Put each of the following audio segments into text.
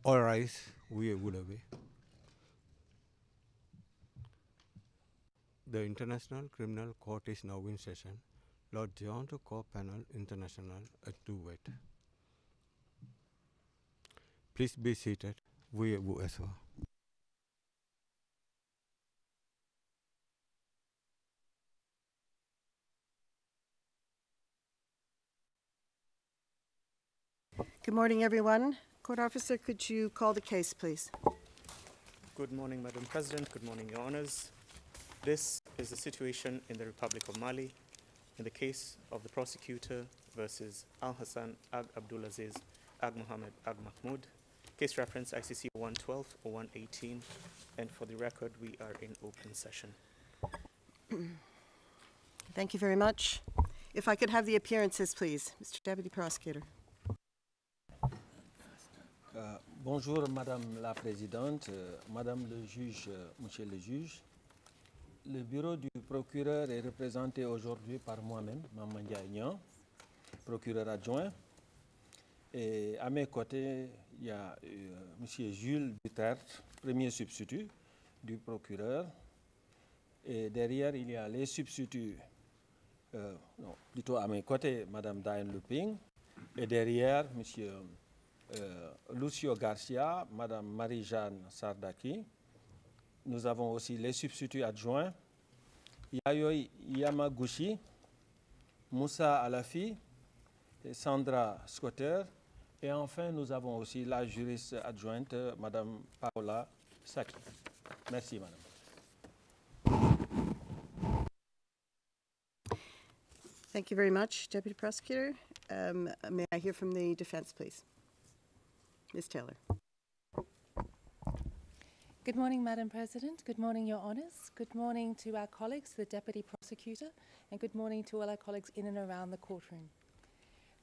All rise, veuillez vous lever. The International Criminal Court is now in session. Lord Toronto Court Panel International at Duet. Please be seated. Veuillez vous asseoir. Good morning, everyone. Court officer, could you call the case, please? Good morning, Madam President. Good morning, Your Honors. This is the situation in the Republic of Mali in the case of the prosecutor versus Al Hassan Ag Abdulaziz Ag Mohammed Ag Mahmoud. Case reference ICC 112 or 118. And for the record, we are in open session. Thank you very much. If I could have the appearances, please. Mr. Deputy Prosecutor. Bonjour Madame la Présidente, Madame le juge, Monsieur le juge. Le bureau du procureur est représenté aujourd'hui par moi-même, Maman Ndiaye, procureur adjoint. Et à mes côtés, il y a Monsieur Jules Duterte, premier substitut du procureur. Et derrière, il y a les substituts, non, plutôt à mes côtés, Madame Diane Luping. Et derrière, Monsieur Lucio Garcia, Madame Marie-Jeanne Sardaki. Nous avons aussi les substituts adjoints, Yayoi Yamaguchi, Moussa Alafi, et Sandra Scotter. Et enfin, nous avons aussi la juriste adjointe, Madame Paola Saki. Merci, Madame. Thank you very much, Deputy Prosecutor. May I hear from the defense, please? Ms. Taylor. Good morning, Madam President. Good morning, Your Honours. Good morning to our colleagues, the Deputy Prosecutor, and good morning to all our colleagues in and around the courtroom.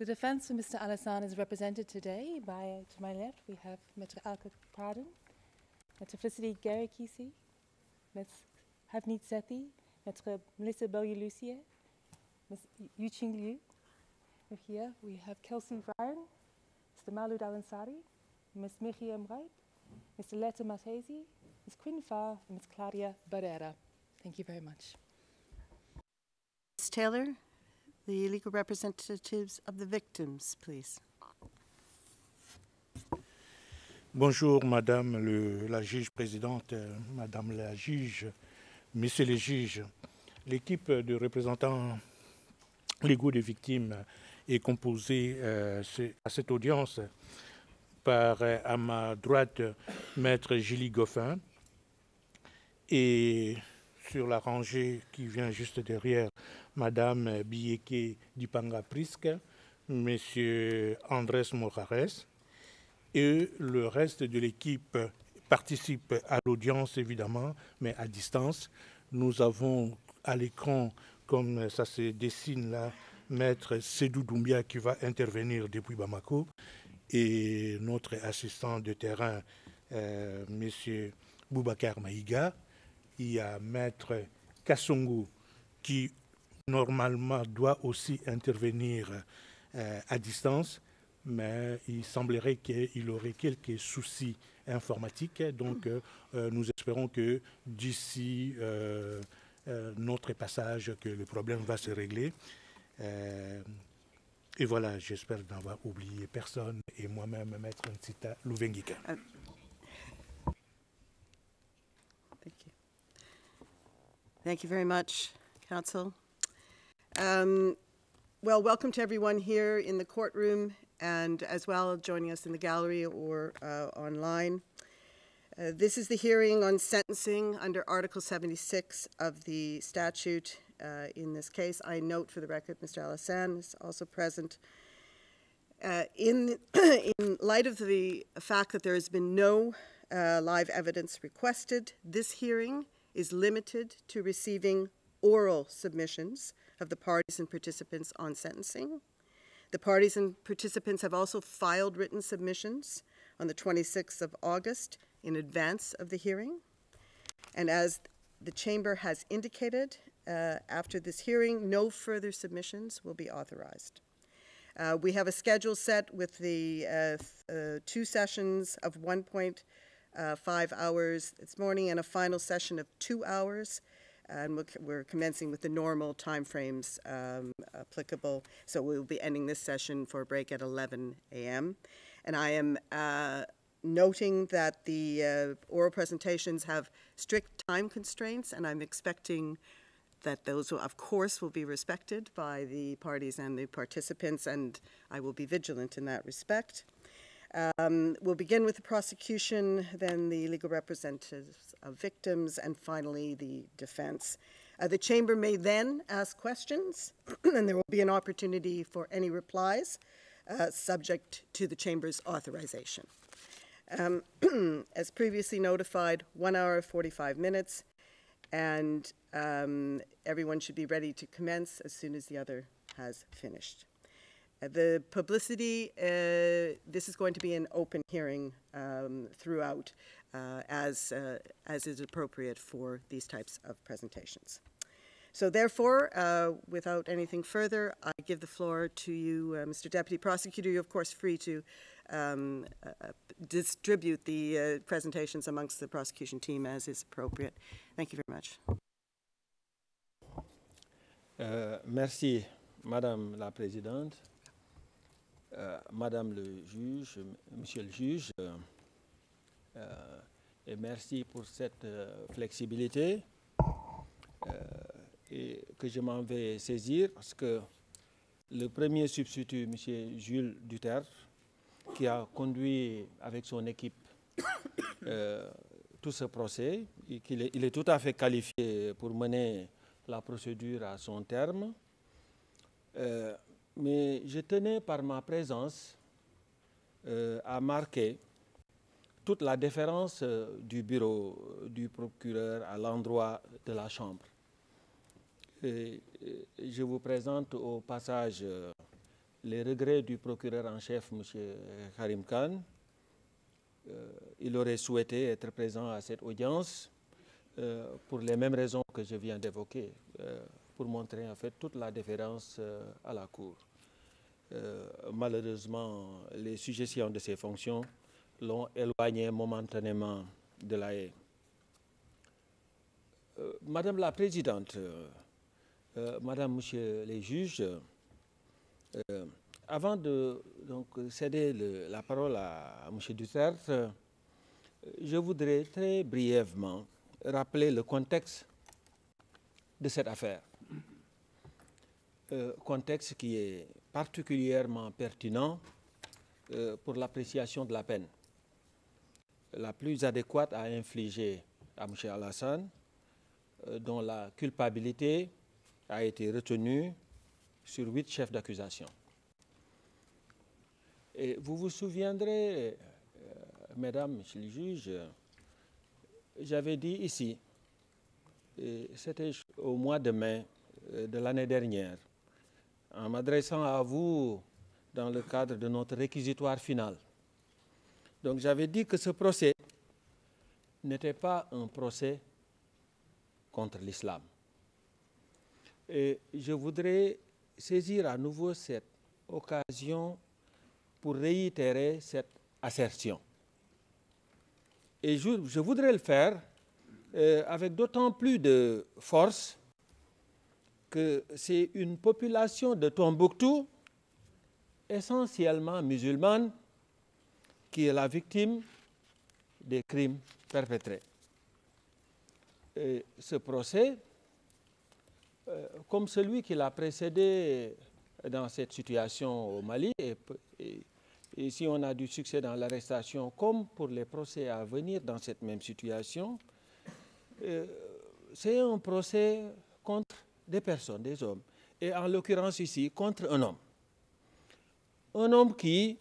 The defence of Mr. Alassane is represented today by, to my left, we have Mr. Alka Pardon, Mr. Felicity Garikisi, Ms. Havneet Sethi, Mr. Melissa Bellier-Lucier, Ms. Yuqing Liu. Here we have Kelsey Ryan, Mr. Maulud Al-Ansari, Ms. Miriam Wright, Mr. Letta Matezi, Ms. Quinn Farr, and Ms. Claudia Barrera. Thank you very much. Ms. Taylor, the legal representatives of the victims, please. Bonjour, Madame la juge présidente, Madame la juge, Messieurs les juges. L'équipe de représentants légaux des victimes est composée à cette audience par, à ma droite, Maître Julie Goffin, et sur la rangée qui vient juste derrière, Madame Biyeke Dipanga Prisk, Monsieur Andrés Morares, et le reste de l'équipe participe à l'audience évidemment, mais à distance. Nous avons à l'écran, comme ça se dessine là, Maître Sédou Doumbia qui va intervenir depuis Bamako, et notre assistant de terrain, Monsieur Boubacar Maïga. Il y a Maître Kassongo qui normalement doit aussi intervenir à distance, mais il semblerait qu'il aurait quelques soucis informatiques. Donc nous espérons que d'ici notre passage, que le problème va se régler. Et voilà, j'espère n'avoir oublié personne, et moi-même, Maître Nsita Louvengika. Thank you. Thank you very much, Counsel. Well, welcome to everyone here in the courtroom and as well joining us in the gallery or online. This is the hearing on sentencing under Article 76 of the statute. In this case, I note for the record, Mr. Alassane is also present. In light of the fact that there has been no live evidence requested, this hearing is limited to receiving oral submissions of the parties and participants on sentencing. The parties and participants have also filed written submissions on the 26th of August in advance of the hearing. And as the Chamber has indicated, after this hearing, no further submissions will be authorized. We have a schedule set with the 2 sessions of 1.5 hours this morning and a final session of 2 hours. And we're commencing with the normal timeframes applicable. So we'll be ending this session for a break at 11 a.m. And I am noting that the oral presentations have strict time constraints, and I'm expecting that those, of course, will be respected by the parties and the participants, and I will be vigilant in that respect. We'll begin with the prosecution, then the legal representatives of victims, and finally the defense. The chamber may then ask questions, and there will be an opportunity for any replies, subject to the chamber's authorization. As previously notified, 1 hour, 45 minutes, and everyone should be ready to commence as soon as the other has finished. The publicity, this is going to be an open hearing throughout, as is appropriate for these types of presentations. So therefore, without anything further, I give the floor to you, Mr. Deputy Prosecutor. You're, of course, free to distribute the presentations amongst the prosecution team as is appropriate. Thank you very much. Merci, Madame la Présidente. Madame le juge, Monsieur le juge, et merci pour cette flexibilité et que je m'en vais saisir parce que le premier substitut, Monsieur Jules Duterte, qui a conduit avec son équipe tout ce procès, et il est tout à fait qualifié pour mener la procédure à son terme. Mais je tenais par ma présence à marquer toute la déférence du bureau du procureur à l'endroit de la Chambre. Et je vous présente au passage les regrets du procureur en chef, M. Karim Khan. Il aurait souhaité être présent à cette audience pour les mêmes raisons que je viens d'évoquer, pour montrer en fait toute la déférence à la Cour. Malheureusement, les suggestions de ses fonctions l'ont éloigné momentanément de la haie. Madame la Présidente, Madame, Monsieur les juges, avant de céder la parole à Monsieur Duterte, je voudrais très brièvement rappeler le contexte de cette affaire. Contexte qui est particulièrement pertinent pour l'appréciation de la peine la plus adéquate à infliger à M. Alassane, dont la culpabilité a été retenue sur 8 chefs d'accusation. Et vous vous souviendrez, Mesdames, Messieurs les juges, j'avais dit ici, c'était au mois de mai de l'année dernière, en m'adressant à vous dans le cadre de notre réquisitoire final. Donc j'avais dit que ce procès n'était pas un procès contre l'islam. Et je voudrais saisir à nouveau cette occasion pour réitérer cette assertion. Et je voudrais le faire avec d'autant plus de force que c'est une population de Tombouctou, essentiellement musulmane, qui est la victime des crimes perpétrés. Et ce procès, comme celui qui l'a précédé dans cette situation au Mali, et si on a du succès dans l'arrestation, comme pour les procès à venir dans cette même situation, c'est un procès contre des personnes, des hommes, et en l'occurrence ici, contre un homme. Un homme qui,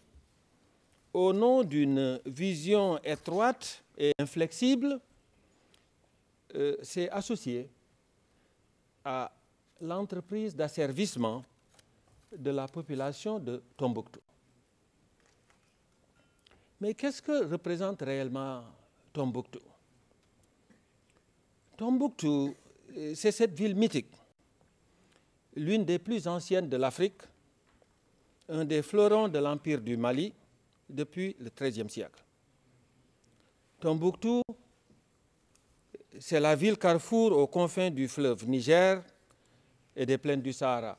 au nom d'une vision étroite et inflexible, s'est associé à l'entreprise d'asservissement de la population de Tombouctou. Mais qu'est-ce que représente réellement Tombouctou? Tombouctou, c'est cette ville mythique, l'une des plus anciennes de l'Afrique, un des fleurons de l'Empire du Mali depuis le XIIIe siècle. Tombouctou, c'est la ville carrefour aux confins du fleuve Niger et des plaines du Sahara,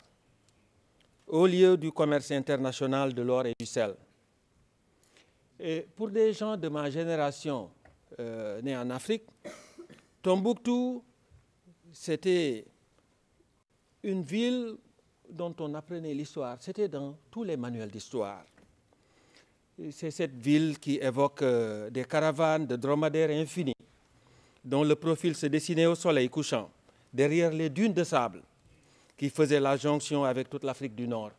au lieu du commerce international de l'or et du sel. Et pour des gens de ma génération nés en Afrique, Tombouctou, c'était une ville dont on apprenait l'histoire. C'était dans tous les manuels d'histoire. C'est cette ville qui évoque des caravanes de dromadaires infinis, dont le profil se dessinait au soleil couchant, derrière les dunes de sable qui faisaient la jonction avec toute l'Afrique du Nord.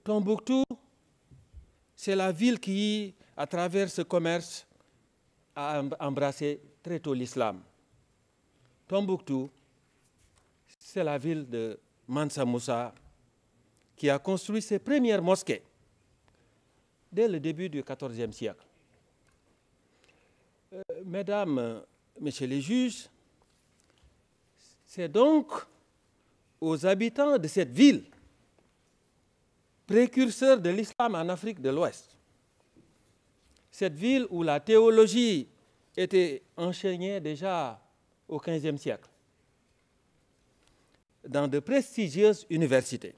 Tombouctou, c'est la ville qui, à travers ce commerce, a embrassé très tôt l'islam. Tombouctou, c'est la ville de Mansa Moussa qui a construit ses premières mosquées dès le début du XIVe siècle. Mesdames, Messieurs les juges, c'est donc aux habitants de cette ville, précurseurs de l'islam en Afrique de l'Ouest, cette ville où la théologie était enseignée déjà au XVe siècle, dans de prestigieuses universités.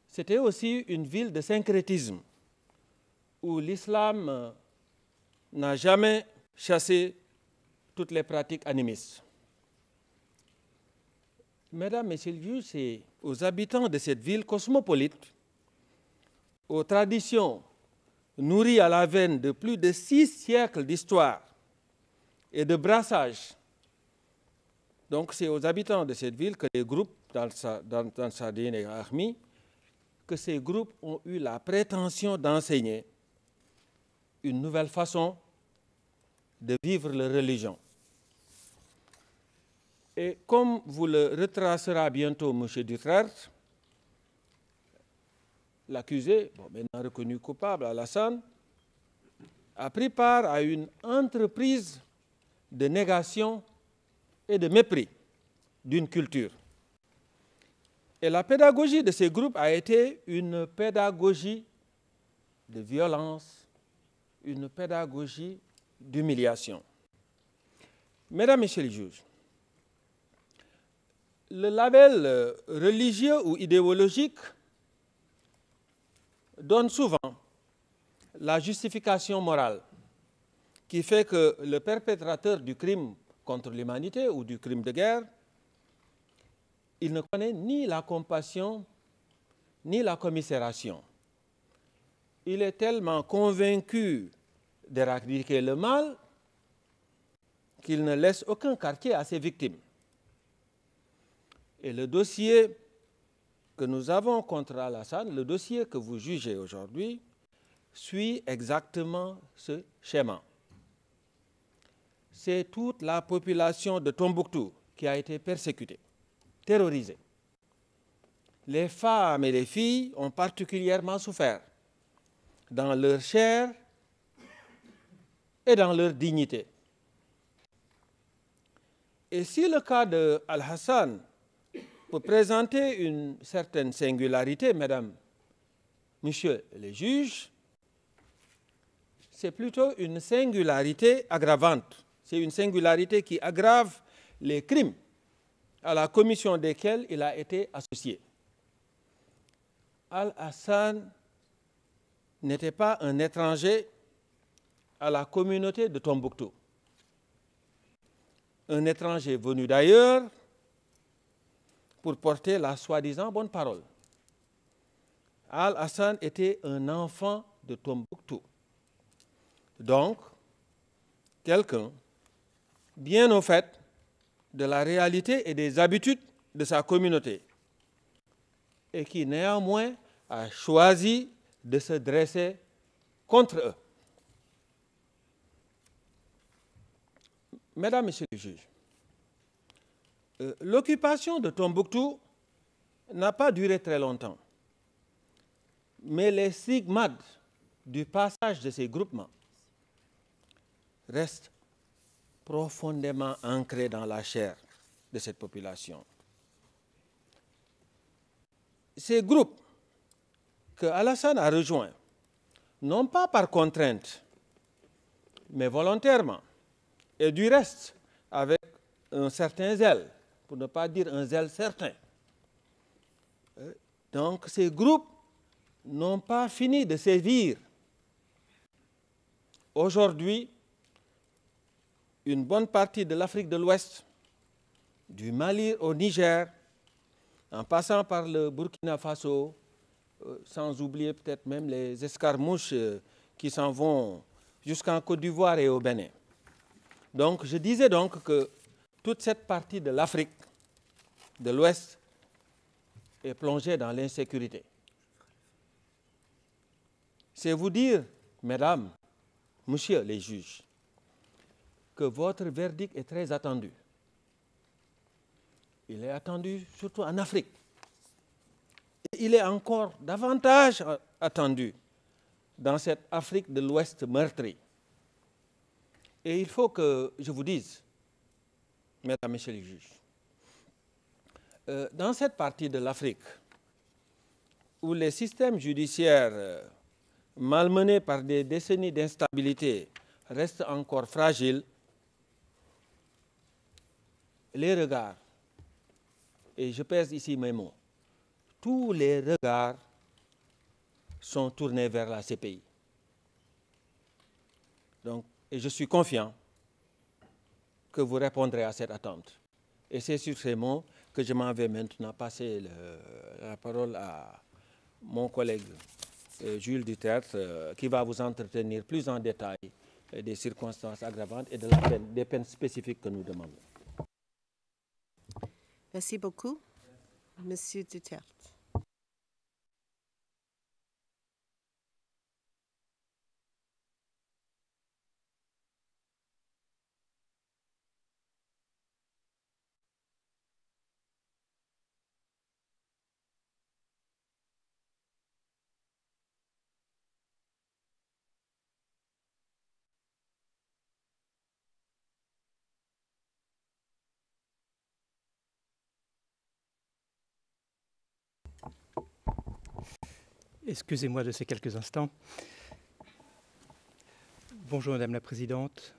C'était aussi une ville de syncrétisme, où l'islam n'a jamais chassé toutes les pratiques animistes. Mesdames, Messieurs les juges, c'est aux habitants de cette ville cosmopolite, aux traditions nourries à la veine de plus de 6 siècles d'histoire et de brassage. Donc c'est aux habitants de cette ville que les groupes, dans Sardine et Ahmi, que ces groupes ont eu la prétention d'enseigner une nouvelle façon de vivre leur religion. Et comme vous le retracera bientôt M. Duterte, l'accusé, maintenant reconnu coupable, Alassane, a pris part à une entreprise de négation et de mépris d'une culture. Et la pédagogie de ces groupes a été une pédagogie de violence, une pédagogie d'humiliation. Mesdames, Messieurs les juges, le label religieux ou idéologique donne souvent la justification morale qui fait que le perpétrateur du crime contre l'humanité ou du crime de guerre, il ne connaît ni la compassion ni la commisération. Il est tellement convaincu d'éradiquer le mal qu'il ne laisse aucun quartier à ses victimes. Et le dossier que nous avons contre Alassane, le dossier que vous jugez aujourd'hui, suit exactement ce schéma. C'est toute la population de Tombouctou qui a été persécutée, terrorisée. Les femmes et les filles ont particulièrement souffert dans leur chair et dans leur dignité. Et si le cas de Al-Hassan peut présenter une certaine singularité, mesdames, messieurs les juges, c'est plutôt une singularité aggravante. C'est une singularité qui aggrave les crimes à la commission desquels il a été associé. Al-Hassan n'était pas un étranger à la communauté de Tombouctou. Un étranger venu d'ailleurs pour porter la soi-disant bonne parole. Al-Hassan était un enfant de Tombouctou. Donc, quelqu'un bien au fait de la réalité et des habitudes de sa communauté et qui néanmoins a choisi de se dresser contre eux. Mesdames, Messieurs les juges, l'occupation de Tombouctou n'a pas duré très longtemps, mais les stigmates du passage de ces groupements restent profondément ancrés dans la chair de cette population. ces groupes que Alassane a rejoints, non pas par contrainte, mais volontairement, et du reste, avec un certain zèle, pour ne pas dire un zèle certain. Donc ces groupes n'ont pas fini de sévir. Aujourd'hui, une bonne partie de l'Afrique de l'Ouest, du Mali au Niger, en passant par le Burkina Faso, sans oublier peut-être même les escarmouches qui s'en vont jusqu'en Côte d'Ivoire et au Bénin. Donc je disais donc que toute cette partie de l'Afrique de l'Ouest est plongée dans l'insécurité. C'est vous dire, mesdames, messieurs les juges, que votre verdict est très attendu. Il est attendu surtout en Afrique. Et il est encore davantage attendu dans cette Afrique de l'Ouest meurtrie. Et il faut que je vous dise, mesdames, messieurs les juges, dans cette partie de l'Afrique où les systèmes judiciaires malmenés par des décennies d'instabilité restent encore fragiles, les regards, et je pèse ici mes mots, tous les regards sont tournés vers la CPI. Donc, et je suis confiant que vous répondrez à cette attente. Et c'est sur ces mots que je m'en vais maintenant passer la parole à mon collègue Jules Duterte, qui va vous entretenir plus en détail des circonstances aggravantes et de la peine, des peines spécifiques que nous demandons. Merci beaucoup. Monsieur Duterte. Excusez-moi de ces quelques instants. Bonjour Madame la Présidente,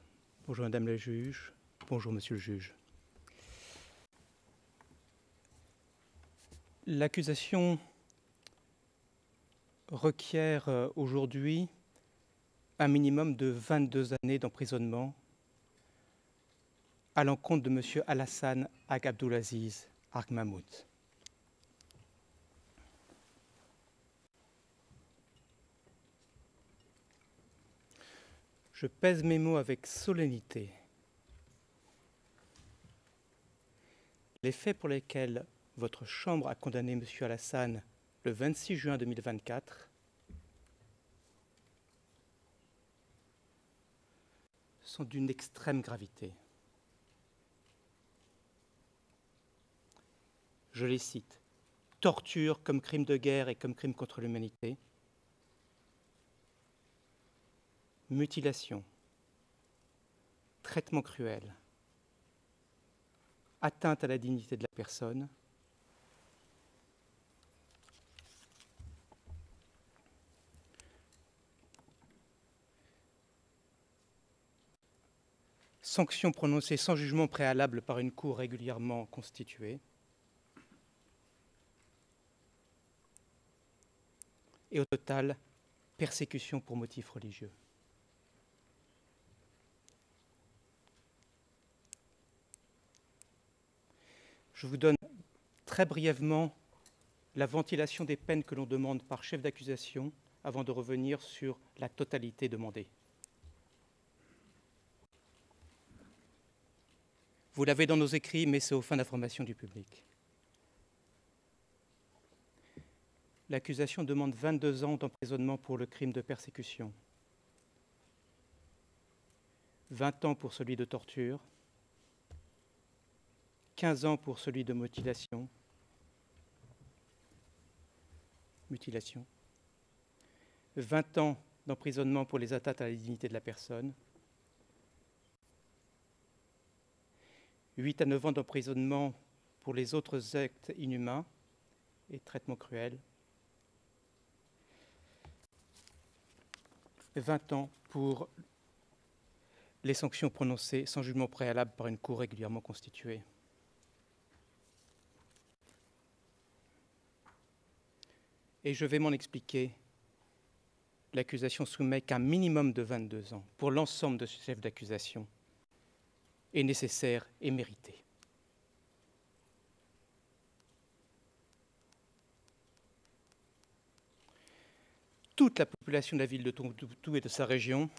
bonjour Madame la Juge, bonjour Monsieur le Juge. L'accusation requiert aujourd'hui un minimum de 22 années d'emprisonnement à l'encontre de Monsieur Alassane Ag Abdulaziz Ag Mahmoud. Je pèse mes mots avec solennité. Les faits pour lesquels votre Chambre a condamné M. Alassane le 26 juin 2024 sont d'une extrême gravité. Je les cite. Torture comme crime de guerre et comme crime contre l'humanité. Mutilation, traitement cruel, atteinte à la dignité de la personne, sanctions prononcées sans jugement préalable par une cour régulièrement constituée, et au total, persécution pour motif religieux. Je vous donne très brièvement la ventilation des peines que l'on demande par chef d'accusation avant de revenir sur la totalité demandée. Vous l'avez dans nos écrits, mais c'est aux fins d'information du public. L'accusation demande 22 ans d'emprisonnement pour le crime de persécution, 20 ans pour celui de torture, 15 ans pour celui de mutilation, 20 ans d'emprisonnement pour les atteintes à la dignité de la personne, 8 à 9 ans d'emprisonnement pour les autres actes inhumains et traitements cruels. 20 ans pour les sanctions prononcées sans jugement préalable par une cour régulièrement constituée. Et je vais m'en expliquer. L'accusation soumet qu'un minimum de 22 ans pour l'ensemble de ce chef d'accusation est nécessaire et mérité. Toute la population de la ville de Tombouctou et de sa région,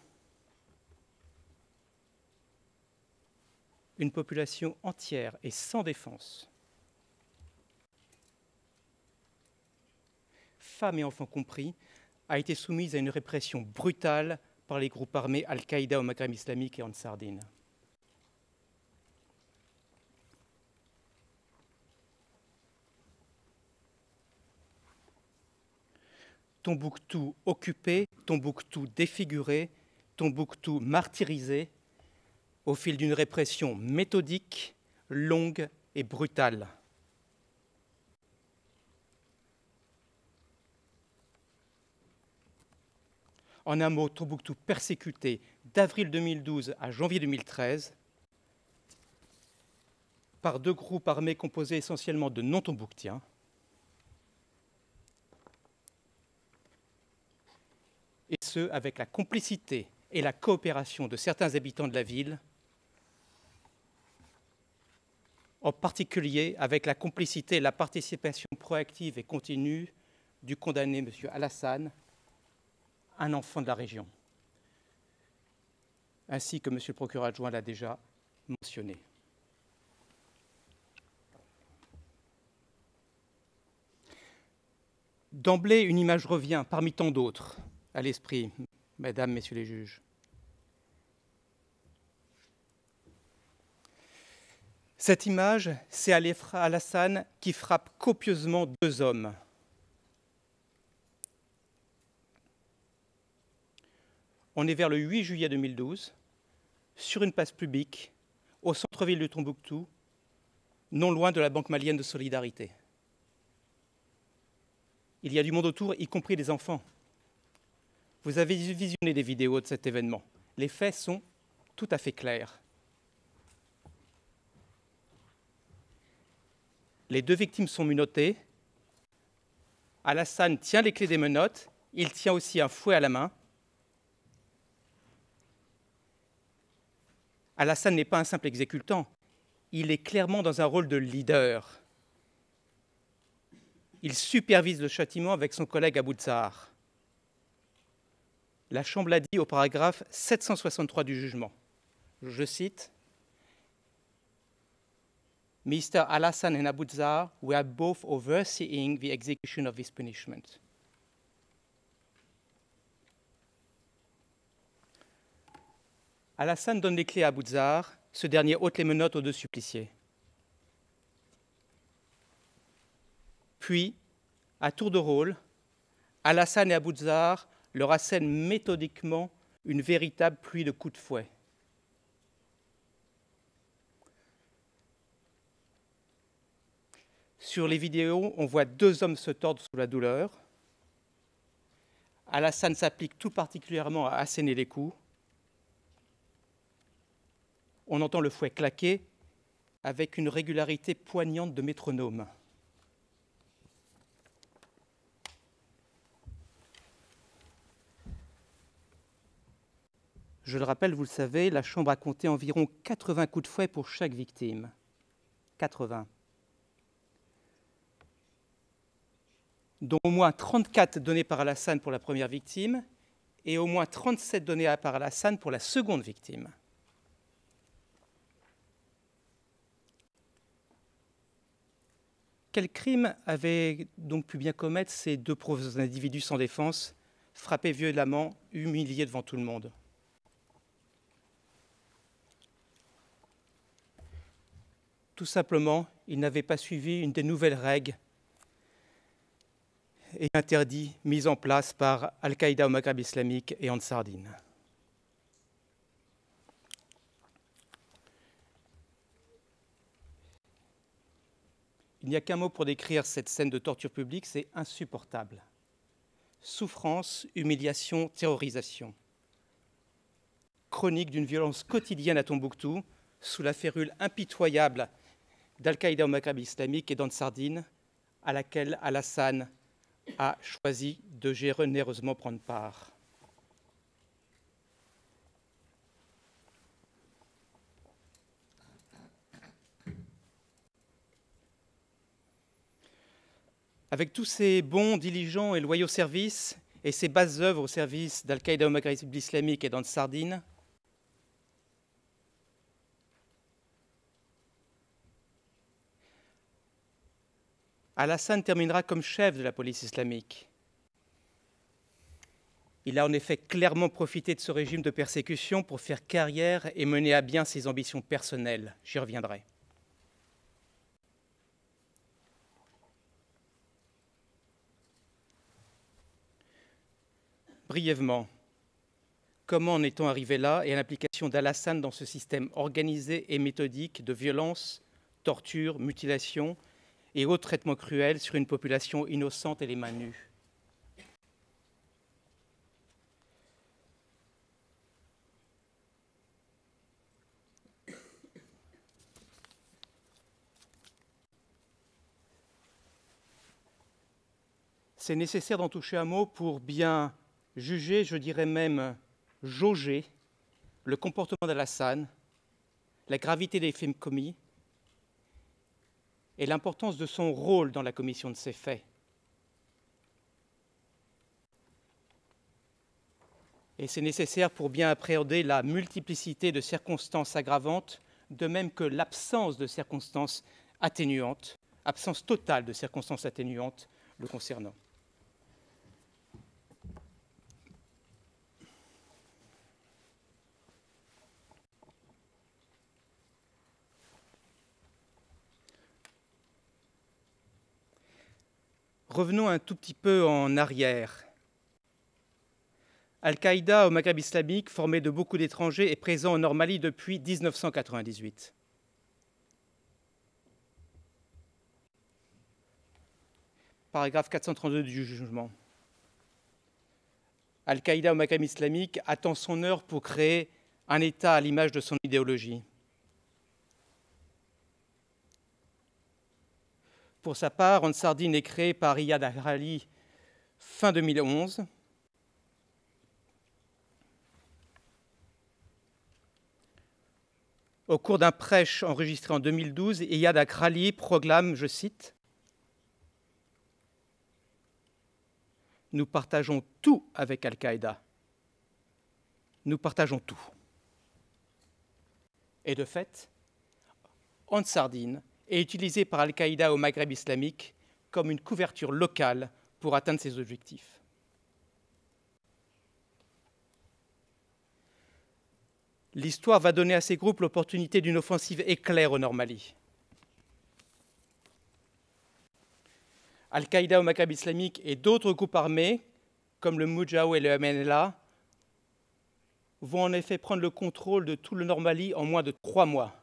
une population entière et sans défense, femmes et enfants compris, a été soumise à une répression brutale par les groupes armés Al-Qaïda au Maghreb islamique et Ansar Dine. Tombouctou occupé, Tombouctou défiguré, Tombouctou martyrisé au fil d'une répression méthodique, longue et brutale. En un mot, Tombouctou persécuté d'avril 2012 à janvier 2013 par deux groupes armés composés essentiellement de non-tombouctiens, et ce, avec la complicité et la coopération de certains habitants de la ville, en particulier avec la complicité et la participation proactive et continue du condamné M. Alassane, un enfant de la région, ainsi que M. le procureur adjoint l'a déjà mentionné. D'emblée, une image revient parmi tant d'autres à l'esprit, mesdames, messieurs les juges. Cette image, c'est Alassane qui frappe copieusement deux hommes. On est vers le 8 juillet 2012, sur une place publique, au centre-ville de Tombouctou, non loin de la Banque malienne de solidarité. Il y a du monde autour, y compris des enfants. Vous avez visionné des vidéos de cet événement. Les faits sont tout à fait clairs. Les deux victimes sont menottées. Alassane tient les clés des menottes. Il tient aussi un fouet à la main. Alassane n'est pas un simple exécutant. Il est clairement dans un rôle de leader. Il supervise le châtiment avec son collègue Abou Zahar. La Chambre l'a dit au paragraphe 763 du jugement. Je cite, « Mr. Alassane and Abou Zahar were both overseeing the execution of this punishment. » Alassane donne les clés à Abou Zahar, ce dernier ôte les menottes aux deux suppliciés. Puis, à tour de rôle, Alassane et Abou Zahar leur assènent méthodiquement une véritable pluie de coups de fouet. Sur les vidéos, on voit deux hommes se tordre sous la douleur. Alassane s'applique tout particulièrement à asséner les coups. On entend le fouet claquer avec une régularité poignante de métronome. Je le rappelle, vous le savez, la Chambre a compté environ 80 coups de fouet pour chaque victime. 80. Dont au moins 34 donnés par Alassane pour la première victime et au moins 37 donnés par Alassane pour la seconde victime. Quel crime avaient donc pu bien commettre ces deux pauvres individus sans défense, frappés violemment, humiliés devant tout le monde? Tout simplement, ils n'avaient pas suivi une des nouvelles règles et interdits mis en place par Al-Qaïda au Maghreb islamique et Ansar Dine. Il n'y a qu'un mot pour décrire cette scène de torture publique, c'est insupportable. Souffrance, humiliation, terrorisation. Chronique d'une violence quotidienne à Tombouctou, sous la férule impitoyable d'Al-Qaïda au Maghreb islamique et d'Ansardine, à laquelle Alassane a choisi de généreusement prendre part. Avec tous ces bons, diligents et loyaux services et ces basses œuvres au service d'Al-Qaïda au Maghreb islamique et d'Ansardine, Alassane terminera comme chef de la police islamique. Il a en effet clairement profité de ce régime de persécution pour faire carrière et mener à bien ses ambitions personnelles. J'y reviendrai. Brièvement, comment en est-on arrivé là et à l'implication d'Alassane dans ce système organisé et méthodique de violence, torture, mutilation et autres traitements cruels sur une population innocente et les mains nues? C'est nécessaire d'en toucher un mot pour bien juger, je dirais même jauger, le comportement d'Alassane, la gravité des faits commis et l'importance de son rôle dans la commission de ces faits. Et c'est nécessaire pour bien appréhender la multiplicité de circonstances aggravantes, de même que l'absence de circonstances atténuantes, absence totale de circonstances atténuantes le concernant. Revenons un tout petit peu en arrière. Al-Qaïda au Maghreb islamique, formé de beaucoup d'étrangers, est présent en Nord-Mali depuis 1998. Paragraphe 432 du jugement. Al-Qaïda au Maghreb islamique attend son heure pour créer un État à l'image de son idéologie. Pour sa part, Ansardine est créé par Iyad Akrali fin 2011. Au cours d'un prêche enregistré en 2012, Iyad Akrali proclame, je cite, « Nous partageons tout avec Al-Qaïda. Nous partageons tout. » Et de fait, Ansardine est utilisé par Al-Qaïda au Maghreb islamique comme une couverture locale pour atteindre ses objectifs. L'histoire va donner à ces groupes l'opportunité d'une offensive éclair au Nord-Mali. Al-Qaïda au Maghreb islamique et d'autres groupes armés, comme le Moudjahou et le MNLA, vont en effet prendre le contrôle de tout le Nord-Mali en moins de 3 mois.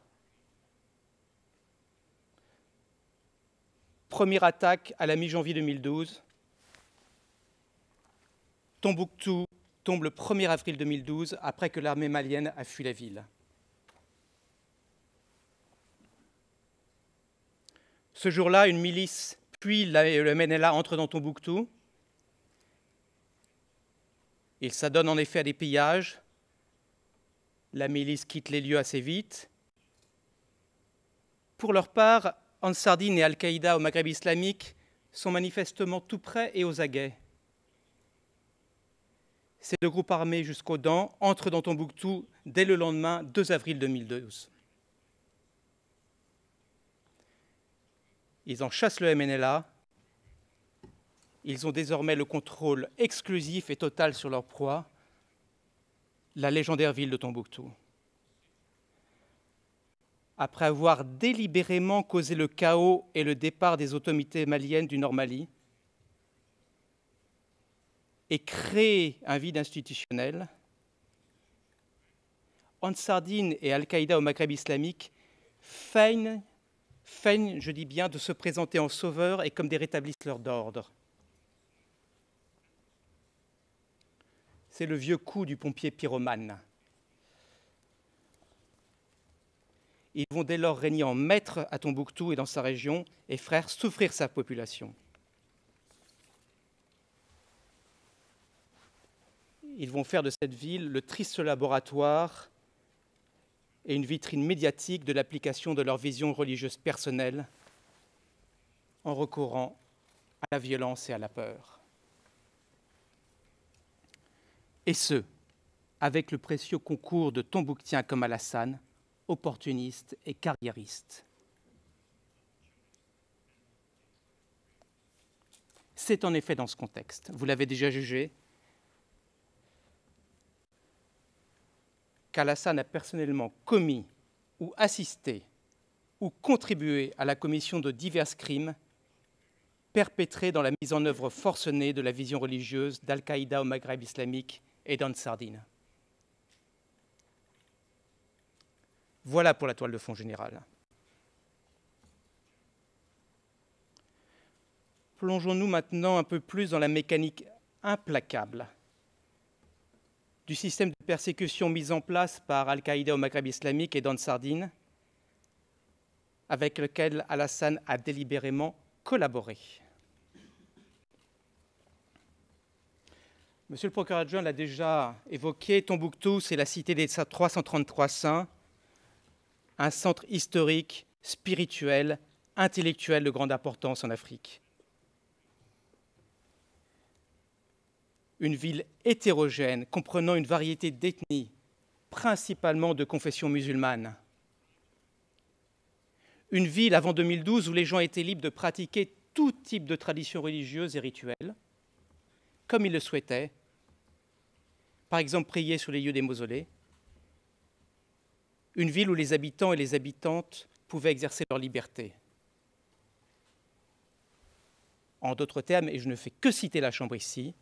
Première attaque à la mi-janvier 2012. Tombouctou tombe le 1er avril 2012, après que l'armée malienne a fui la ville. Ce jour-là, une milice, puis le MNLA entre dans Tombouctou. Il s'adonne en effet à des pillages. La milice quitte les lieux assez vite. Pour leur part, Ansardine et Al-Qaïda au Maghreb islamique sont manifestement tout prêts et aux aguets. Ces deux groupes armés jusqu'aux dents entrent dans Tombouctou dès le lendemain, 2 avril 2012. Ils en chassent le MNLA. Ils ont désormais le contrôle exclusif et total sur leur proie, la légendaire ville de Tombouctou. Après avoir délibérément causé le chaos et le départ des autorités maliennes du Nord-Mali et créé un vide institutionnel, Ansardine et Al-Qaïda au Maghreb islamique feignent feignent, je dis bien, de se présenter en sauveurs et comme des rétablisseurs d'ordre. C'est le vieux coup du pompier pyromane. Ils vont dès lors régner en maître à Tombouctou et dans sa région et faire souffrir sa population. Ils vont faire de cette ville le triste laboratoire et une vitrine médiatique de l'application de leur vision religieuse personnelle en recourant à la violence et à la peur. Et ce, avec le précieux concours de Tombouctiens comme Alassane, opportunistes et carriéristes. C'est en effet dans ce contexte, vous l'avez déjà jugé, qu'Alassane a personnellement commis ou assisté ou contribué à la commission de divers crimes perpétrés dans la mise en œuvre forcenée de la vision religieuse d'Al-Qaïda au Maghreb islamique et d'Ansardine. Voilà pour la toile de fond générale. Plongeons-nous maintenant un peu plus dans la mécanique implacable du système de persécution mis en place par Al-Qaïda au Maghreb islamique et d'Ansardine, avec lequel Alassane a délibérément collaboré. Monsieur le procureur adjoint l'a déjà évoqué, Tombouctou, c'est la cité des 333 saints, un centre historique, spirituel, intellectuel de grande importance en Afrique. Une ville hétérogène, comprenant une variété d'ethnies, principalement de confession musulmane. Une ville avant 2012 où les gens étaient libres de pratiquer tout type de traditions religieuses et rituelles, comme ils le souhaitaient, par exemple prier sur les lieux des mausolées. Une ville où les habitants et les habitantes pouvaient exercer leur liberté. En d'autres termes, et je ne fais que citer la Chambre ici,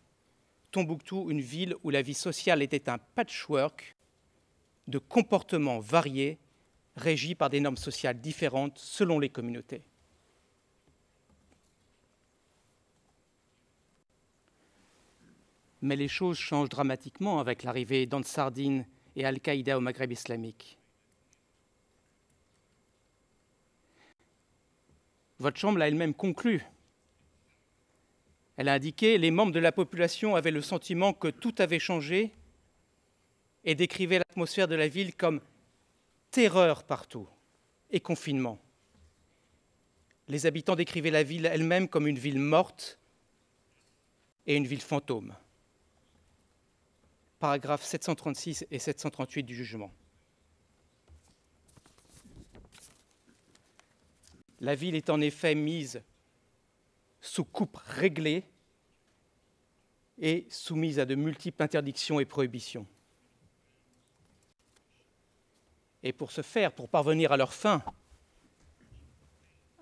Tombouctou, une ville où la vie sociale était un patchwork de comportements variés, régis par des normes sociales différentes selon les communautés. Mais les choses changent dramatiquement avec l'arrivée d'Ansardine et Al-Qaïda au Maghreb islamique. Votre Chambre l'a elle-même conclu. Elle a indiqué que les membres de la population avaient le sentiment que tout avait changé et décrivait l'atmosphère de la ville comme terreur partout et confinement. Les habitants décrivaient la ville elle-même comme une ville morte et une ville fantôme. Paragraphes 736 et 738 du jugement. La ville est en effet mise sous coupe réglée et soumise à de multiples interdictions et prohibitions. Et pour ce faire, pour parvenir à leur fin,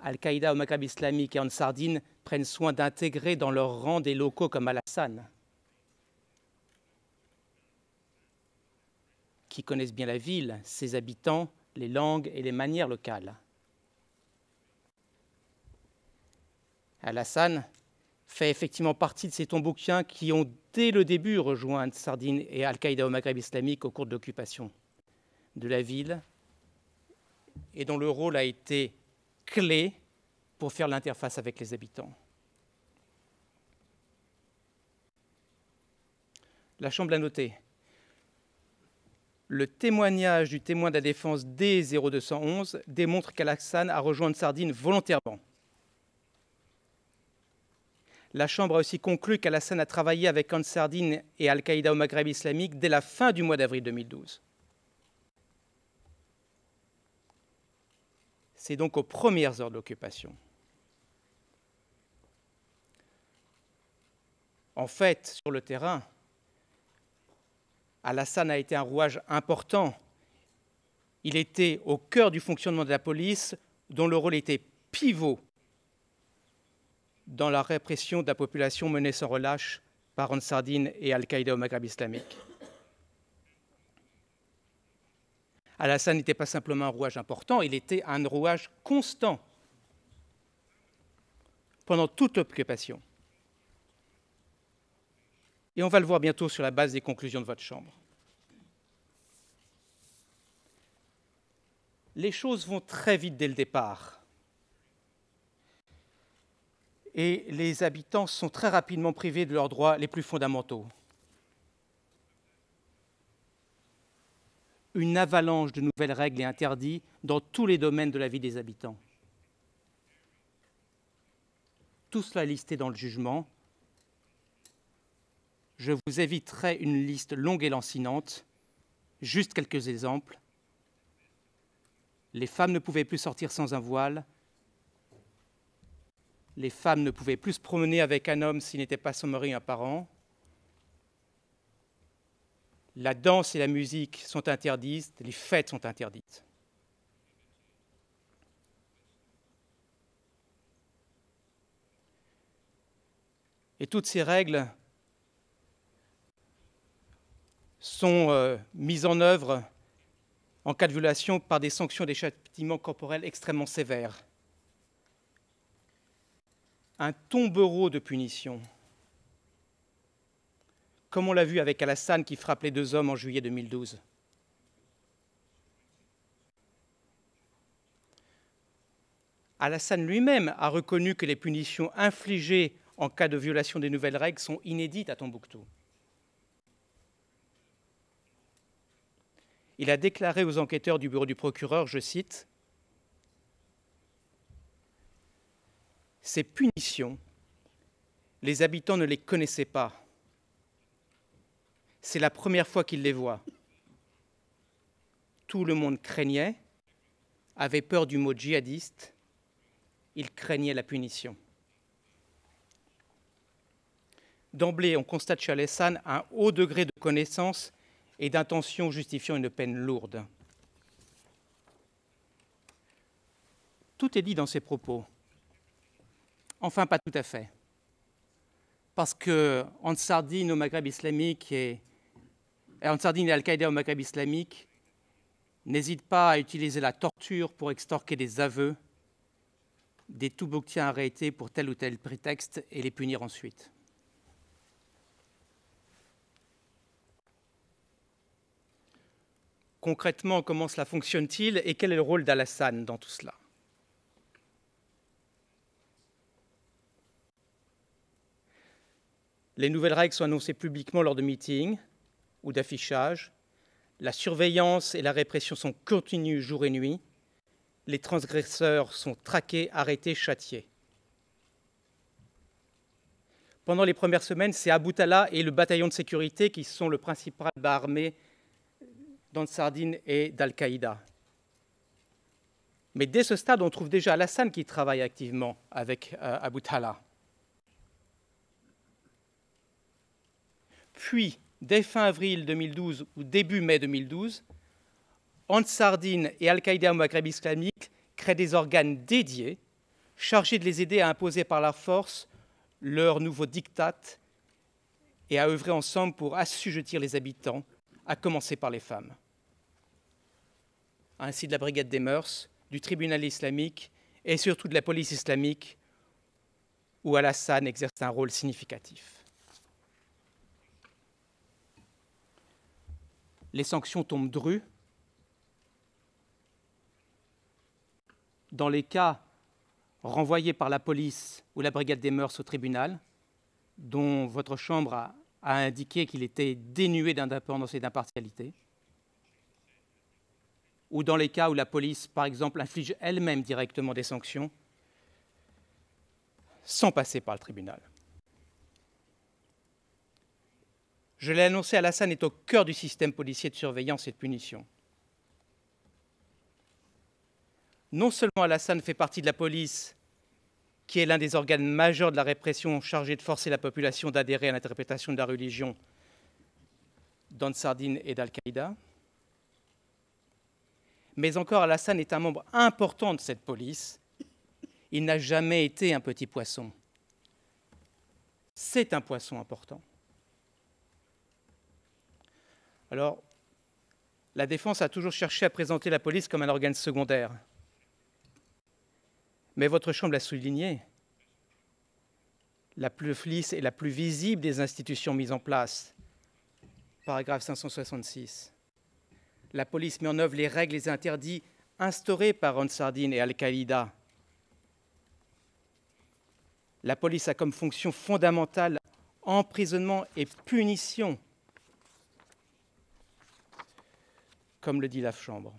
Al-Qaïda au Maghreb islamique et Ansardine prennent soin d'intégrer dans leur rang des locaux comme Alassane, qui connaissent bien la ville, ses habitants, les langues et les manières locales. Alassane fait effectivement partie de ces Tombouctiens qui ont dès le début rejoint Sardine et Al-Qaïda au Maghreb islamique au cours de l'occupation de la ville et dont le rôle a été clé pour faire l'interface avec les habitants. La Chambre l'a noté. Le témoignage du témoin de la défense D0211 démontre qu'Alassane a rejoint Sardine volontairement. La Chambre a aussi conclu qu'Alassane a travaillé avec Ansardine et Al-Qaïda au Maghreb islamique dès la fin du mois d'avril 2012. C'est donc aux premières heures de l'occupation. En fait, sur le terrain, Alassane a été un rouage important. Il était au cœur du fonctionnement de la police, dont le rôle était pivot dans la répression de la population menée sans relâche par Ansardine et Al-Qaïda au Maghreb islamique. Alassane n'était pas simplement un rouage important, il était un rouage constant pendant toute l'occupation. Et on va le voir bientôt sur la base des conclusions de votre Chambre. Les choses vont très vite dès le départ. Et les habitants sont très rapidement privés de leurs droits les plus fondamentaux. Une avalanche de nouvelles règles et interdits dans tous les domaines de la vie des habitants. Tout cela est listé dans le jugement. Je vous éviterai une liste longue et lancinante. Juste quelques exemples. Les femmes ne pouvaient plus sortir sans un voile. Les femmes ne pouvaient plus se promener avec un homme s'il n'était pas son mari ou un parent. La danse et la musique sont interdites, les fêtes sont interdites. Et toutes ces règles sont mises en œuvre en cas de violation par des sanctions et des châtiments corporels extrêmement sévères. Un tombereau de punition, comme on l'a vu avec Alassane qui frappe les 2 hommes en juillet 2012. Alassane lui-même a reconnu que les punitions infligées en cas de violation des nouvelles règles sont inédites à Tombouctou. Il a déclaré aux enquêteurs du bureau du procureur, je cite, « Ces punitions, les habitants ne les connaissaient pas. C'est la première fois qu'ils les voient. Tout le monde craignait, avait peur du mot djihadiste, il craignait la punition. » D'emblée, on constate chez Alassane un haut degré de connaissance et d'intention justifiant une peine lourde. Tout est dit dans ses propos. Enfin, pas tout à fait. Parce que Ansar-Dine au Maghreb islamique et Ansar-Dine et Al-Qaïda au Maghreb islamique n'hésitent pas à utiliser la torture pour extorquer des aveux des Touboktiens arrêtés pour tel ou tel prétexte et les punir ensuite. Concrètement, comment cela fonctionne-t-il et quel est le rôle d'Alassane dans tout cela? Les nouvelles règles sont annoncées publiquement lors de meetings ou d'affichages. La surveillance et la répression sont continues jour et nuit. Les transgresseurs sont traqués, arrêtés, châtiés. Pendant les premières semaines, c'est Abu Talha et le bataillon de sécurité qui sont le principal bas armé d'Ansar-Dine et d'Al-Qaïda. Mais dès ce stade, on trouve déjà Alassane qui travaille activement avec Abu Talha. Puis, dès fin avril 2012 ou début mai 2012, Ansar-Dine et Al-Qaïda au Maghreb islamique créent des organes dédiés chargés de les aider à imposer par la force leur nouveau diktat et à œuvrer ensemble pour assujettir les habitants, à commencer par les femmes. Ainsi de la brigade des mœurs, du tribunal islamique et surtout de la police islamique, où Alassane exerce un rôle significatif. Les sanctions tombent drues. Dans les cas renvoyés par la police ou la brigade des mœurs au tribunal, dont votre Chambre a indiqué qu'il était dénué d'indépendance et d'impartialité, ou dans les cas où la police, par exemple, inflige elle-même directement des sanctions, sans passer par le tribunal. Je l'ai annoncé, Alassane est au cœur du système policier de surveillance et de punition. Non seulement Alassane fait partie de la police, qui est l'un des organes majeurs de la répression chargé de forcer la population d'adhérer à l'interprétation de la religion d'Ansar-Dine et d'Al-Qaïda, mais encore Alassane est un membre important de cette police. Il n'a jamais été un petit poisson. C'est un poisson important. Alors, la défense a toujours cherché à présenter la police comme un organe secondaire. Mais votre Chambre l'a souligné, la plus lisse et la plus visible des institutions mises en place. Paragraphe 566. La police met en œuvre les règles et les interdits instaurés par Ansar-Dine et Al-Qaïda. La police a comme fonction fondamentale emprisonnement et punition, comme le dit la Chambre.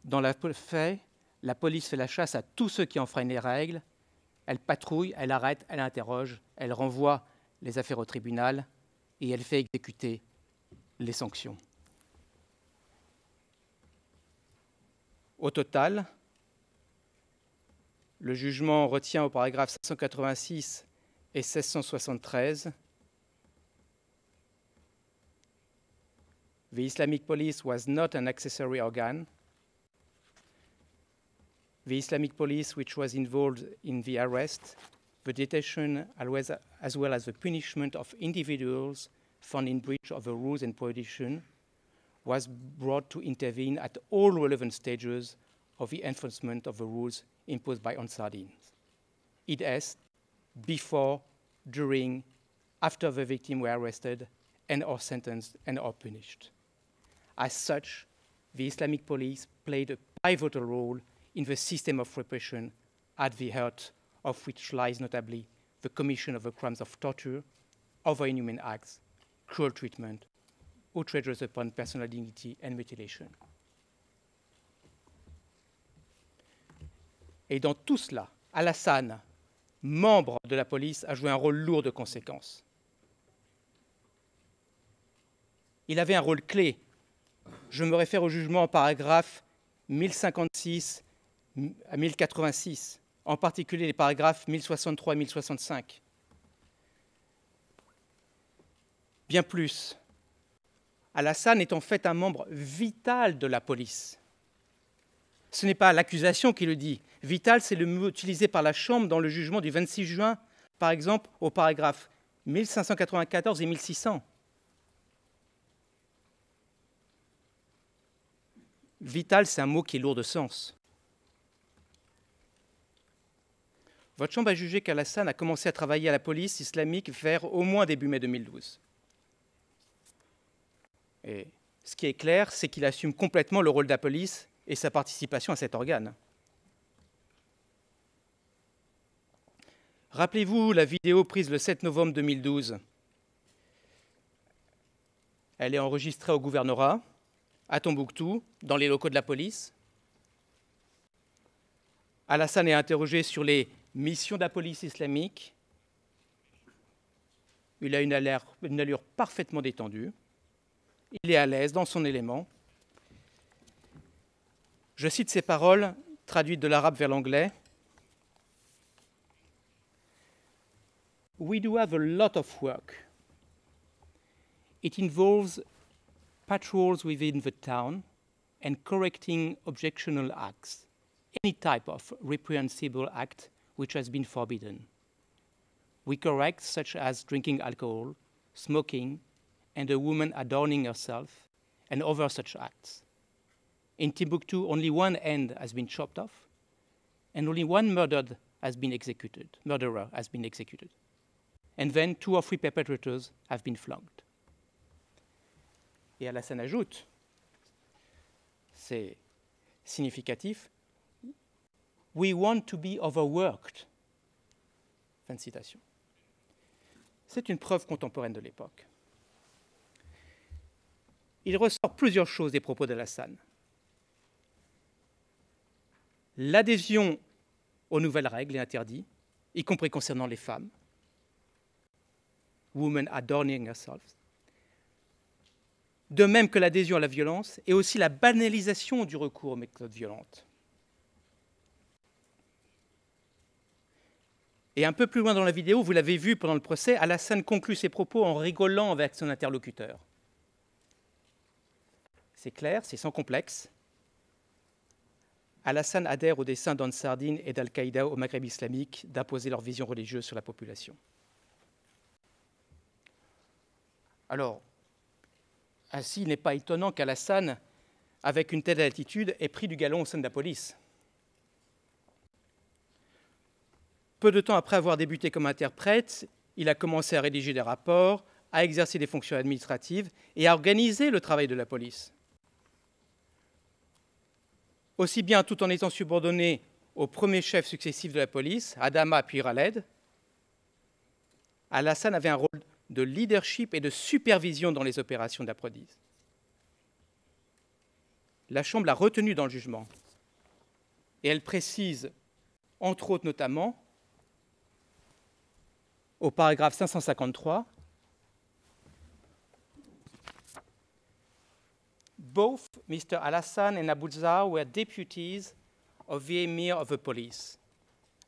Dans les faits, la police fait la chasse à tous ceux qui enfreignent les règles. Elle patrouille, elle arrête, elle interroge, elle renvoie les affaires au tribunal et elle fait exécuter les sanctions. Au total, le jugement retient au paragraphe 586 et 1673 The Islamic police was not an accessory organ. The Islamic police, which was involved in the arrest, the detention, as well as the punishment of individuals found in breach of the rules and prohibition, was brought to intervene at all relevant stages of the enforcement of the rules imposed by Ansar-Dine. It is before, during, after the victims were arrested and or sentenced and or punished. As such, the Islamic police played a pivotal role in the system of repression, at the heart of which lies notably the commission of the crimes of torture, other inhuman acts, cruel treatment, outrages upon personal dignity and mutilation. Et dans tout cela, Alassane, membre de la police, a joué un rôle lourd de conséquences. Il avait un rôle clé. Je me réfère au jugement en paragraphe 1056 à 1086, en particulier les paragraphes 1063 et 1065. Bien plus, Alassane est en fait un membre vital de la police. Ce n'est pas l'accusation qui le dit. Vital, c'est le mot utilisé par la Chambre dans le jugement du 26 juin, par exemple, au paragraphe 1594 et 1600. Vital, c'est un mot qui est lourd de sens. Votre Chambre a jugé qu'Alassane a commencé à travailler à la police islamique vers au moins début mai 2012. Et ce qui est clair, c'est qu'il assume complètement le rôle de la police et sa participation à cet organe. Rappelez-vous la vidéo prise le 7 novembre 2012. Elle est enregistrée au gouvernorat, à Tombouctou, dans les locaux de la police. Alassane est interrogé sur les missions de la police islamique. Il a une allure parfaitement détendue. Il est à l'aise dans son élément. Je cite ces paroles, traduites de l'arabe vers l'anglais. We do have a lot of work. It involves patrols within the town and correcting objectionable acts, any type of reprehensible act which has been forbidden. We correct such as drinking alcohol, smoking, and a woman adorning herself, and other such acts. In Timbuktu, only one hand has been chopped off, and only one murderer has been executed. And then 2 or 3 perpetrators have been flogged. Et Alassane ajoute, c'est significatif, we want to be overworked. Fin de citation. C'est une preuve contemporaine de l'époque. Il ressort plusieurs choses des propos d'Alassane. L'adhésion aux nouvelles règles et interdits, y compris concernant les femmes, women adorning herself, de même que l'adhésion à la violence et aussi la banalisation du recours aux méthodes violentes. Et un peu plus loin dans la vidéo, vous l'avez vu pendant le procès, Alassane conclut ses propos en rigolant avec son interlocuteur. C'est clair, c'est sans complexe. Alassane adhère au dessein d'Ansar-Dine et d'Al-Qaïda au Maghreb islamique d'imposer leur vision religieuse sur la population. Alors, ainsi, il n'est pas étonnant qu'Alassane, avec une telle attitude, ait pris du galon au sein de la police. Peu de temps après avoir débuté comme interprète, il a commencé à rédiger des rapports, à exercer des fonctions administratives et à organiser le travail de la police. Aussi bien tout en étant subordonné au premier chef successif de la police, Adama puis Khaled, Alassane avait un rôle de leadership et de supervision dans les opérations de la police. La Chambre l'a retenu dans le jugement et elle précise, entre autres notamment, au paragraphe 553, Both Mr. Alassane and Abu Zar were deputies of the Emir of the police.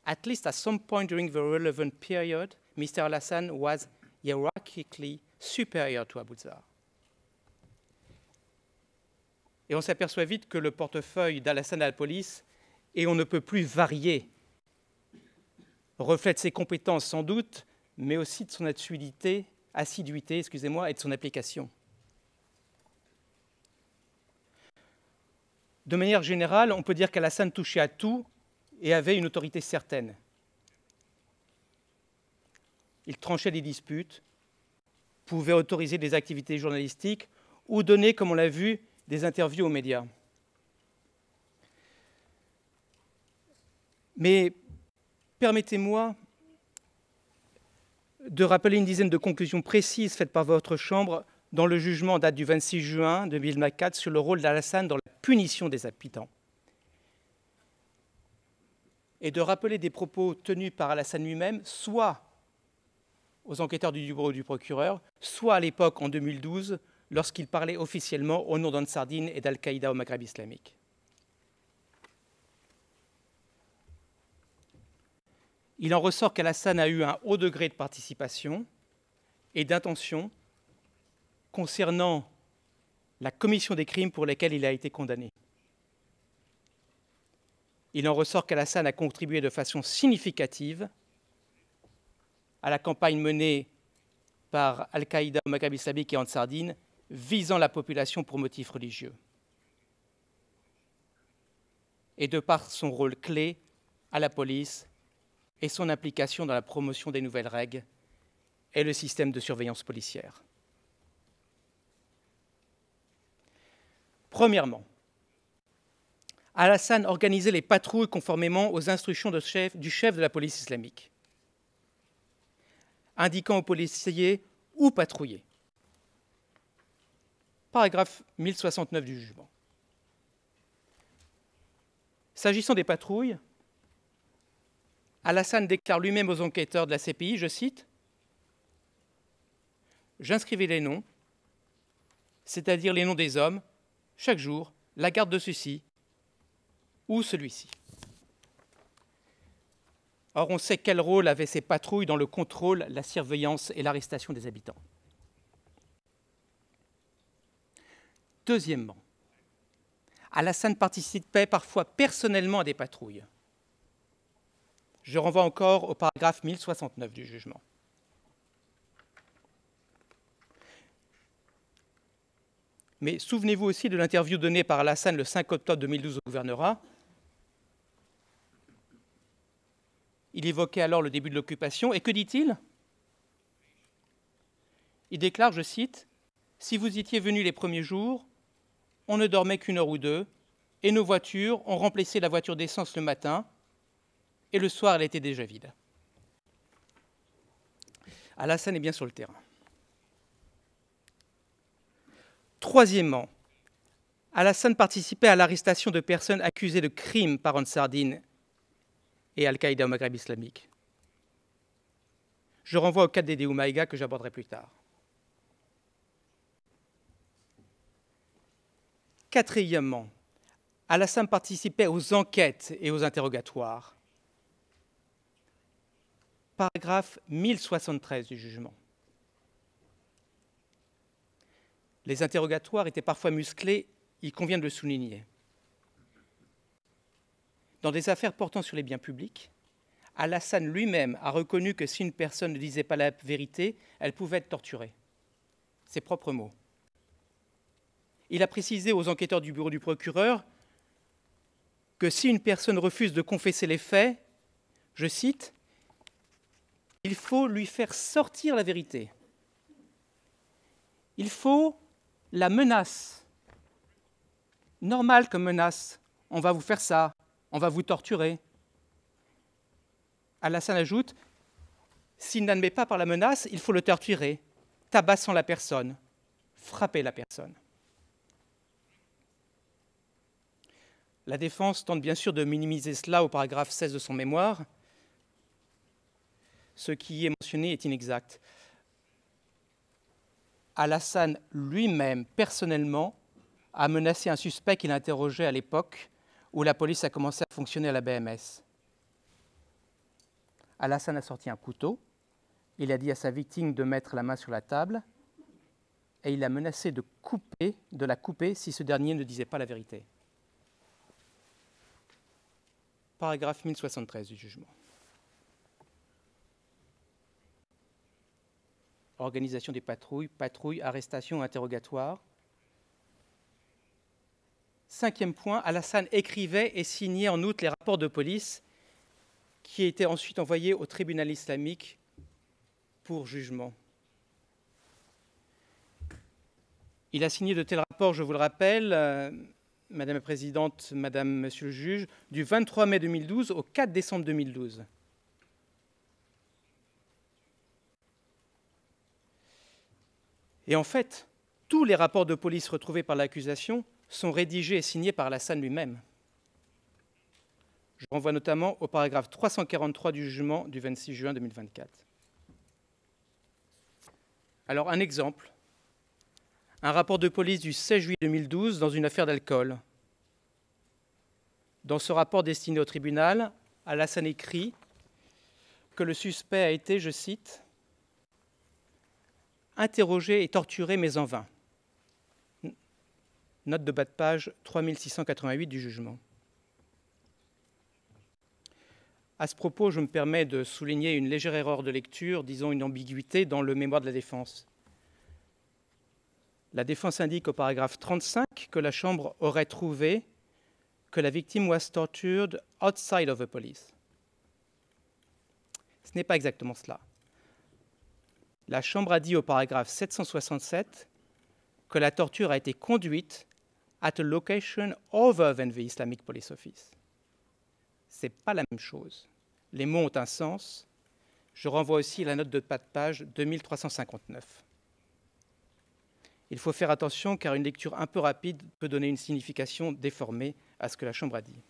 At least at some point during the relevant period, Mr. Alassane was hierarchically superior to Abu Zar. Et on s'aperçoit vite que le portefeuille d'Alassane à la police, et on ne peut plus varier, reflète ses compétences sans doute, mais aussi de son assiduité, et de son application. De manière générale, on peut dire qu'Alassane touchait à tout et avait une autorité certaine. Il tranchait des disputes, pouvait autoriser des activités journalistiques ou donner, comme on l'a vu, des interviews aux médias. Mais permettez-moi de rappeler une dizaine de conclusions précises faites par votre Chambre dans le jugement en date du 26 juin 2024 sur le rôle d'Alassane dans la punition des habitants. Et de rappeler des propos tenus par Alassane lui-même, soit aux enquêteurs du bureau du procureur, soit à l'époque, en 2012, lorsqu'il parlait officiellement au nom d'Ansardine et d'Al-Qaïda au Maghreb islamique. Il en ressort qu'Alassane a eu un haut degré de participation et d'intention concernant la commission des crimes pour lesquels il a été condamné. Il en ressort qu'Alassane a contribué de façon significative à la campagne menée par Al-Qaïda au Maghreb islamique et Ansardine visant la population pour motifs religieux. Et de par son rôle clé à la police et son implication dans la promotion des nouvelles règles et le système de surveillance policière. Premièrement, Alassane organisait les patrouilles conformément aux instructions du chef de la police islamique, indiquant aux policiers où patrouiller. Paragraphe 1069 du jugement. S'agissant des patrouilles, Alassane déclare lui-même aux enquêteurs de la CPI, je cite, « J'inscrivais les noms, c'est-à-dire les noms des hommes, chaque jour, la garde de ceci ou celui-ci. » Or, on sait quel rôle avaient ces patrouilles dans le contrôle, la surveillance et l'arrestation des habitants. Deuxièmement, Alassane participait parfois personnellement à des patrouilles. Je renvoie encore au paragraphe 1069 du jugement. Mais souvenez-vous aussi de l'interview donnée par Alassane le 5 octobre 2012 au gouvernorat. Il évoquait alors le début de l'occupation. Et que dit-il ? Il déclare, je cite, « Si vous étiez venus les premiers jours, on ne dormait qu'une heure ou deux, et nos voitures, on remplissait la voiture d'essence le matin, et le soir, elle était déjà vide. » Alassane est bien sur le terrain. Troisièmement, Alassane participait à l'arrestation de personnes accusées de crimes par Ansardine et Al-Qaïda au Maghreb islamique. Je renvoie au cas d'Ede Oumaïga que j'aborderai plus tard. Quatrièmement, Alassane participait aux enquêtes et aux interrogatoires. Paragraphe 1073 du jugement. Les interrogatoires étaient parfois musclés, il convient de le souligner. Dans des affaires portant sur les biens publics, Alassane lui-même a reconnu que si une personne ne disait pas la vérité, elle pouvait être torturée. Ses propres mots. Il a précisé aux enquêteurs du bureau du procureur que si une personne refuse de confesser les faits, je cite, il faut lui faire sortir la vérité. Il faut la menace, normale comme menace. On va vous faire ça, on va vous torturer. Alassane ajoute, s'il n'admet pas par la menace, il faut le torturer, tabassant la personne, frapper la personne. La défense tente bien sûr de minimiser cela au paragraphe 16 de son mémoire. Ce qui est mentionné est inexact. Alassane lui-même, personnellement, a menacé un suspect qu'il interrogeait à l'époque où la police a commencé à fonctionner à la BMS. Alassane a sorti un couteau, il a dit à sa victime de mettre la main sur la table et il a menacé de la couper si ce dernier ne disait pas la vérité. Paragraphe 1073 du jugement. Organisation des patrouilles, arrestation, interrogatoire. 5e point, Alassane écrivait et signait en outre les rapports de police qui étaient ensuite envoyés au tribunal islamique pour jugement. Il a signé de tels rapports, je vous le rappelle, Madame la Présidente, Madame, Monsieur le Juge, du 23 mai 2012 au 4 décembre 2012. Et en fait, tous les rapports de police retrouvés par l'accusation sont rédigés et signés par Alassane lui-même. Je renvoie notamment au paragraphe 343 du jugement du 26 juin 2024. Alors, un exemple. Un rapport de police du 16 juillet 2012 dans une affaire d'alcool. Dans ce rapport destiné au tribunal, Alassane écrit que le suspect a été, je cite, « interrogé et torturé mais en vain ». Note de bas de page 3688 du jugement. À ce propos, je me permets de souligner une légère erreur de lecture, disons une ambiguïté dans le mémoire de la défense. La défense indique au paragraphe 35 que la Chambre aurait trouvé que la victime was tortured outside of the police. Ce n'est pas exactement cela. La Chambre a dit au paragraphe 767 que la torture a été conduite at a location other than the Islamic Police Office. Ce n'est pas la même chose. Les mots ont un sens. Je renvoie aussi à la note de bas de page 2359. Il faut faire attention car une lecture un peu rapide peut donner une signification déformée à ce que la Chambre a dit.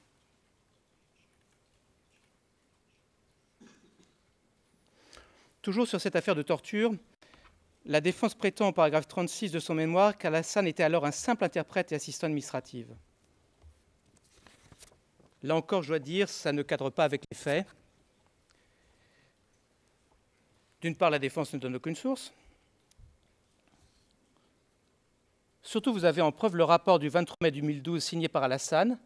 Toujours sur cette affaire de torture, la défense prétend au paragraphe 36 de son mémoire qu'Alassane était alors un simple interprète et assistant administratif. Là encore, je dois dire, ça ne cadre pas avec les faits. D'une part, la défense ne donne aucune source. Surtout, vous avez en preuve le rapport du 23 mai 2012 signé par Alassane,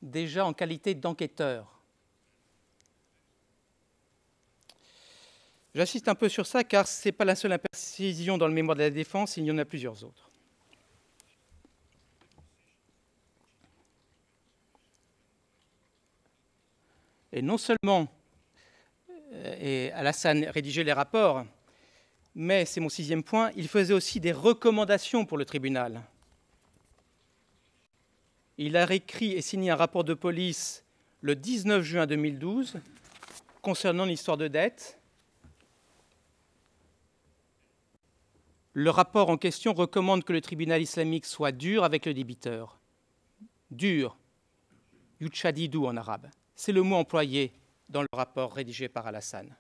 déjà en qualité d'enquêteur. J'insiste un peu sur ça car ce n'est pas la seule imprécision dans le mémoire de la défense, il y en a plusieurs autres. Et non seulement Alassane rédigeait les rapports, mais, c'est mon 6e point, il faisait aussi des recommandations pour le tribunal. Il a écrit et signé un rapport de police le 19 juin 2012 concernant l'histoire de dette. Le rapport en question recommande que le tribunal islamique soit dur avec le débiteur. Dur, yuchadidou en arabe. C'est le mot employé dans le rapport rédigé par Alassane.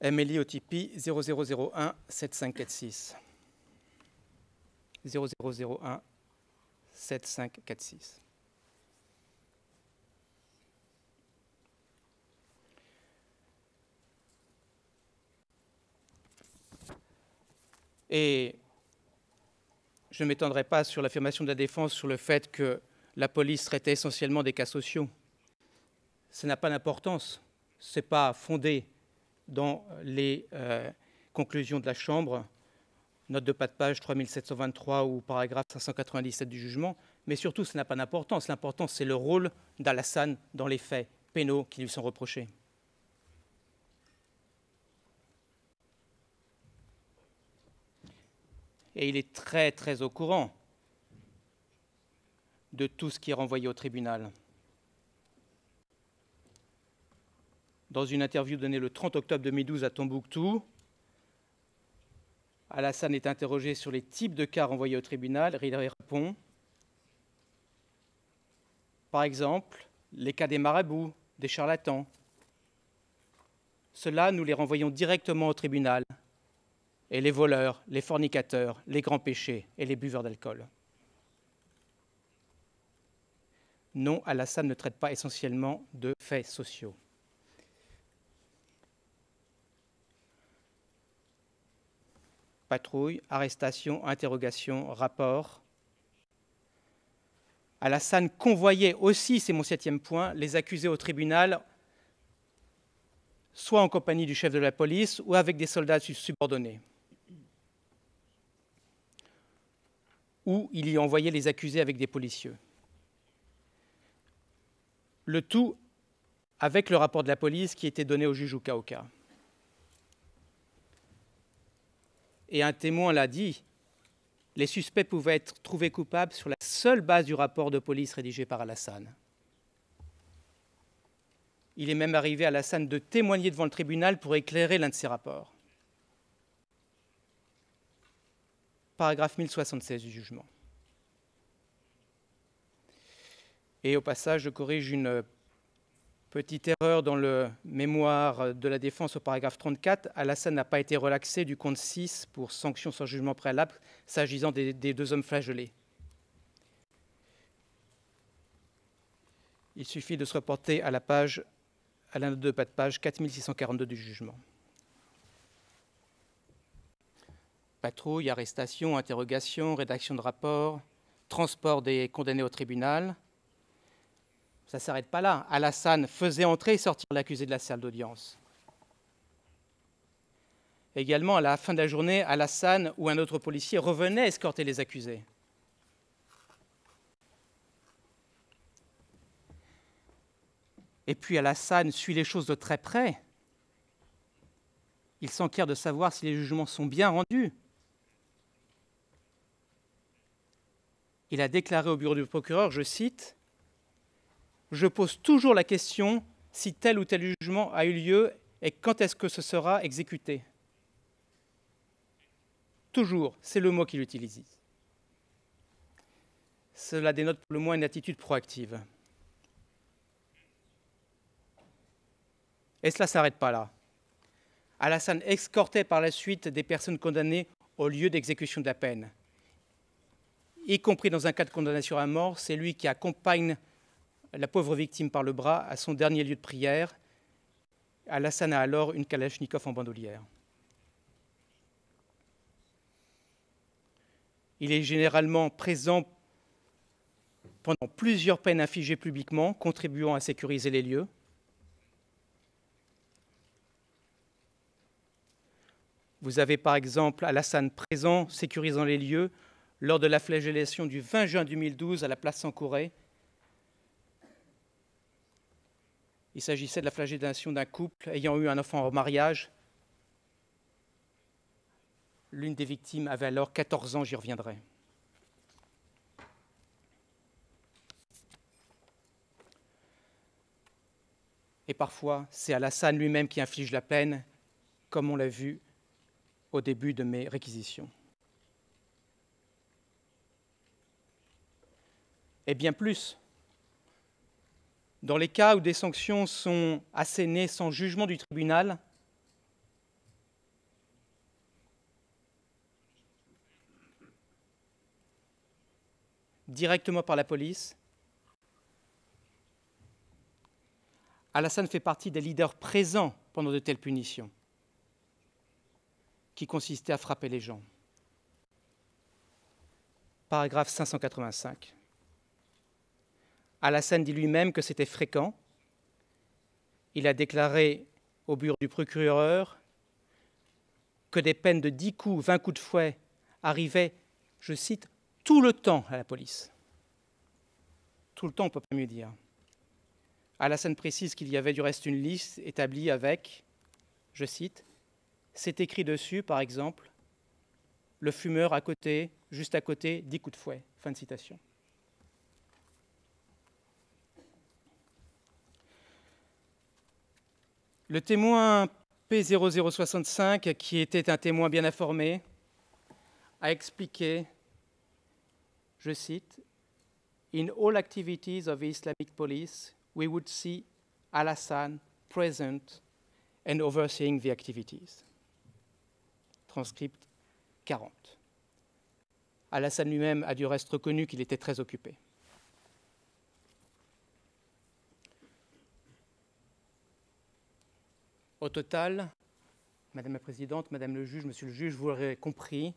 MLI OTP 0001 7546. 0001 7546. Et je ne m'étendrai pas sur l'affirmation de la défense sur le fait que la police traitait essentiellement des cas sociaux. Ça n'a pas d'importance. Ce n'est pas fondé dans les conclusions de la Chambre, note de bas de page 3723 ou paragraphe 597 du jugement, mais surtout, ça n'a pas d'importance. L'important, c'est le rôle d'Alassane dans les faits pénaux qui lui sont reprochés. et il est très très au courant de tout ce qui est renvoyé au tribunal. Dans une interview donnée le 30 octobre 2012 à Tombouctou, Alassane est interrogé sur les types de cas renvoyés au tribunal. Il répond, par exemple, les cas des marabouts, des charlatans. Ceux-là, nous les renvoyons directement au tribunal. Et les voleurs, les fornicateurs, les grands péchés et les buveurs d'alcool. Non, Alassane ne traite pas essentiellement de faits sociaux. Patrouille, arrestation, interrogation, rapport. Alassane convoyait aussi, c'est mon 7e point, les accusés au tribunal, soit en compagnie du chef de la police ou avec des soldats subordonnés. Ou il y envoyait les accusés avec des policiers. Le tout avec le rapport de la police qui était donné au juge au cas au cas. Et un témoin l'a dit, les suspects pouvaient être trouvés coupables sur la seule base du rapport de police rédigé par Alassane. Il est même arrivé à Alassane de témoigner devant le tribunal pour éclairer l'un de ses rapports. Paragraphe 1076 du jugement. Et au passage, je corrige une petite erreur dans le mémoire de la défense au paragraphe 34. Alassane n'a pas été relaxé du compte 6 pour sanction sans jugement préalable s'agissant des 2 hommes flagellés. Il suffit de se reporter à la note de bas de page 4642 du jugement. Patrouille, arrestation, interrogation, rédaction de rapport, transport des condamnés au tribunal. Ça ne s'arrête pas là. Alassane faisait entrer et sortir l'accusé de la salle d'audience. Également, à la fin de la journée, Alassane ou un autre policier revenait escorter les accusés. Et puis Alassane suit les choses de très près. Il s'enquiert de savoir si les jugements sont bien rendus. Il a déclaré au bureau du procureur, je cite, « Je pose toujours la question si tel ou tel jugement a eu lieu et quand est-ce que ce sera exécuté. » Toujours, c'est le mot qu'il utilise. Cela dénote pour le moins une attitude proactive. Et cela ne s'arrête pas là. Alassane escortait par la suite des personnes condamnées au lieu d'exécution de la peine. Y compris dans un cas de condamnation à mort, c'est lui qui accompagne la pauvre victime par le bras à son dernier lieu de prière. Alassane a alors une Kalachnikov en bandoulière. Il est généralement présent pendant plusieurs peines infligées publiquement, contribuant à sécuriser les lieux. Vous avez par exemple Alassane présent, sécurisant les lieux, lors de la flagellation du 20 juin 2012 à la place Sankouré. Il s'agissait de la flagellation d'un couple ayant eu un enfant en mariage. L'une des victimes avait alors 14 ans, j'y reviendrai. Et parfois, c'est Alassane lui-même qui inflige la peine, comme on l'a vu au début de mes réquisitions. Et bien plus, dans les cas où des sanctions sont assénées sans jugement du tribunal, directement par la police, Alassane fait partie des leaders présents pendant de telles punitions, qui consistaient à frapper les gens. Paragraphe 585. Alassane dit lui-même que c'était fréquent. Il a déclaré au bureau du procureur que des peines de 10 coups, 20 coups de fouet arrivaient, je cite, tout le temps à la police. Tout le temps, on ne peut pas mieux dire. Alassane précise qu'il y avait du reste une liste établie avec, je cite, « C'est écrit dessus, par exemple, le fumeur à côté, juste à côté, 10 coups de fouet. Fin de citation. Le témoin P0065, qui était un témoin bien informé, a expliqué, je cite, « In all activities of the Islamic police, we would see Al-Hassan present and overseeing the activities. » Transcript 40. Al-Hassan lui-même a du reste reconnu qu'il était très occupé. Au total, Madame la Présidente, Madame le juge, Monsieur le juge, vous l'aurez compris,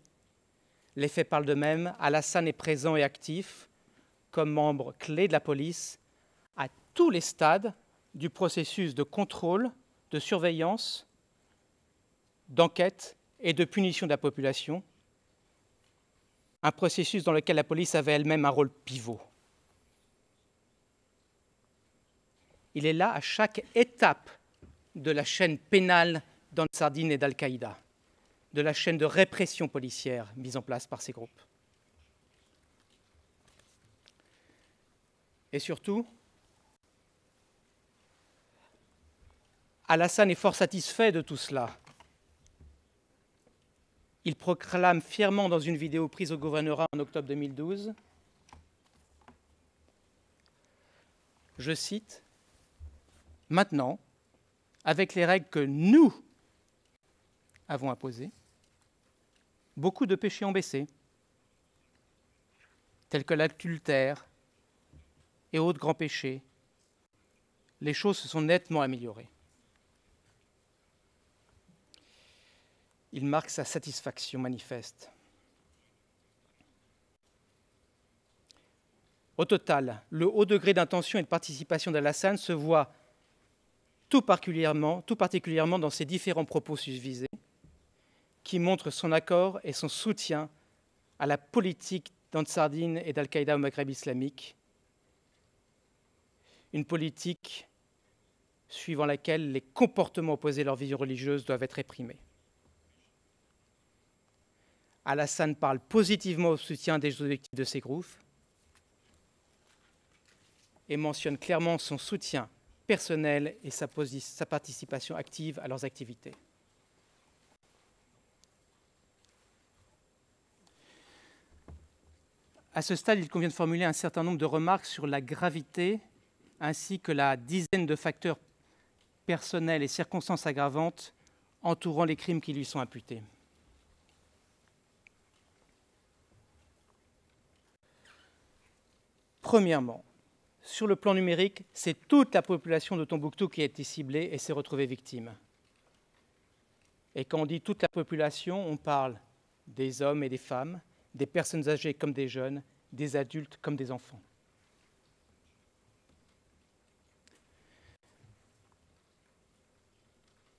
les faits parlent d'eux-mêmes. Al-Hassan est présent et actif comme membre clé de la police à tous les stades du processus de contrôle, de surveillance, d'enquête et de punition de la population, un processus dans lequel la police avait elle-même un rôle pivot. Il est là à chaque étape de la chaîne pénale d'Ansar-Dine et d'Al-Qaïda, de la chaîne de répression policière mise en place par ces groupes. Et surtout, Al-Hassan est fort satisfait de tout cela. Il proclame fièrement dans une vidéo prise au gouvernorat en octobre 2012, je cite, « Maintenant, avec les règles que nous avons imposées, beaucoup de péchés ont baissé, tels que l'adultère et autres grands péchés. Les choses se sont nettement améliorées. » Il marque sa satisfaction manifeste. Au total, le haut degré d'intention et de participation d'Al-Hassan se voit tout particulièrement dans ses différents propos susvisés, qui montrent son accord et son soutien à la politique d'Ansar-Dine et d'Al-Qaïda au Maghreb islamique, une politique suivant laquelle les comportements opposés à leur vision religieuse doivent être réprimés. Al-Hassan parle positivement au soutien des objectifs de ces groupes et mentionne clairement son soutien personnel et sa participation active à leurs activités. À ce stade, il convient de formuler un certain nombre de remarques sur la gravité ainsi que la dizaine de facteurs personnels et circonstances aggravantes entourant les crimes qui lui sont imputés. Premièrement, sur le plan numérique, c'est toute la population de Tombouctou qui a été ciblée et s'est retrouvée victime. Et quand on dit toute la population, on parle des hommes et des femmes, des personnes âgées comme des jeunes, des adultes comme des enfants.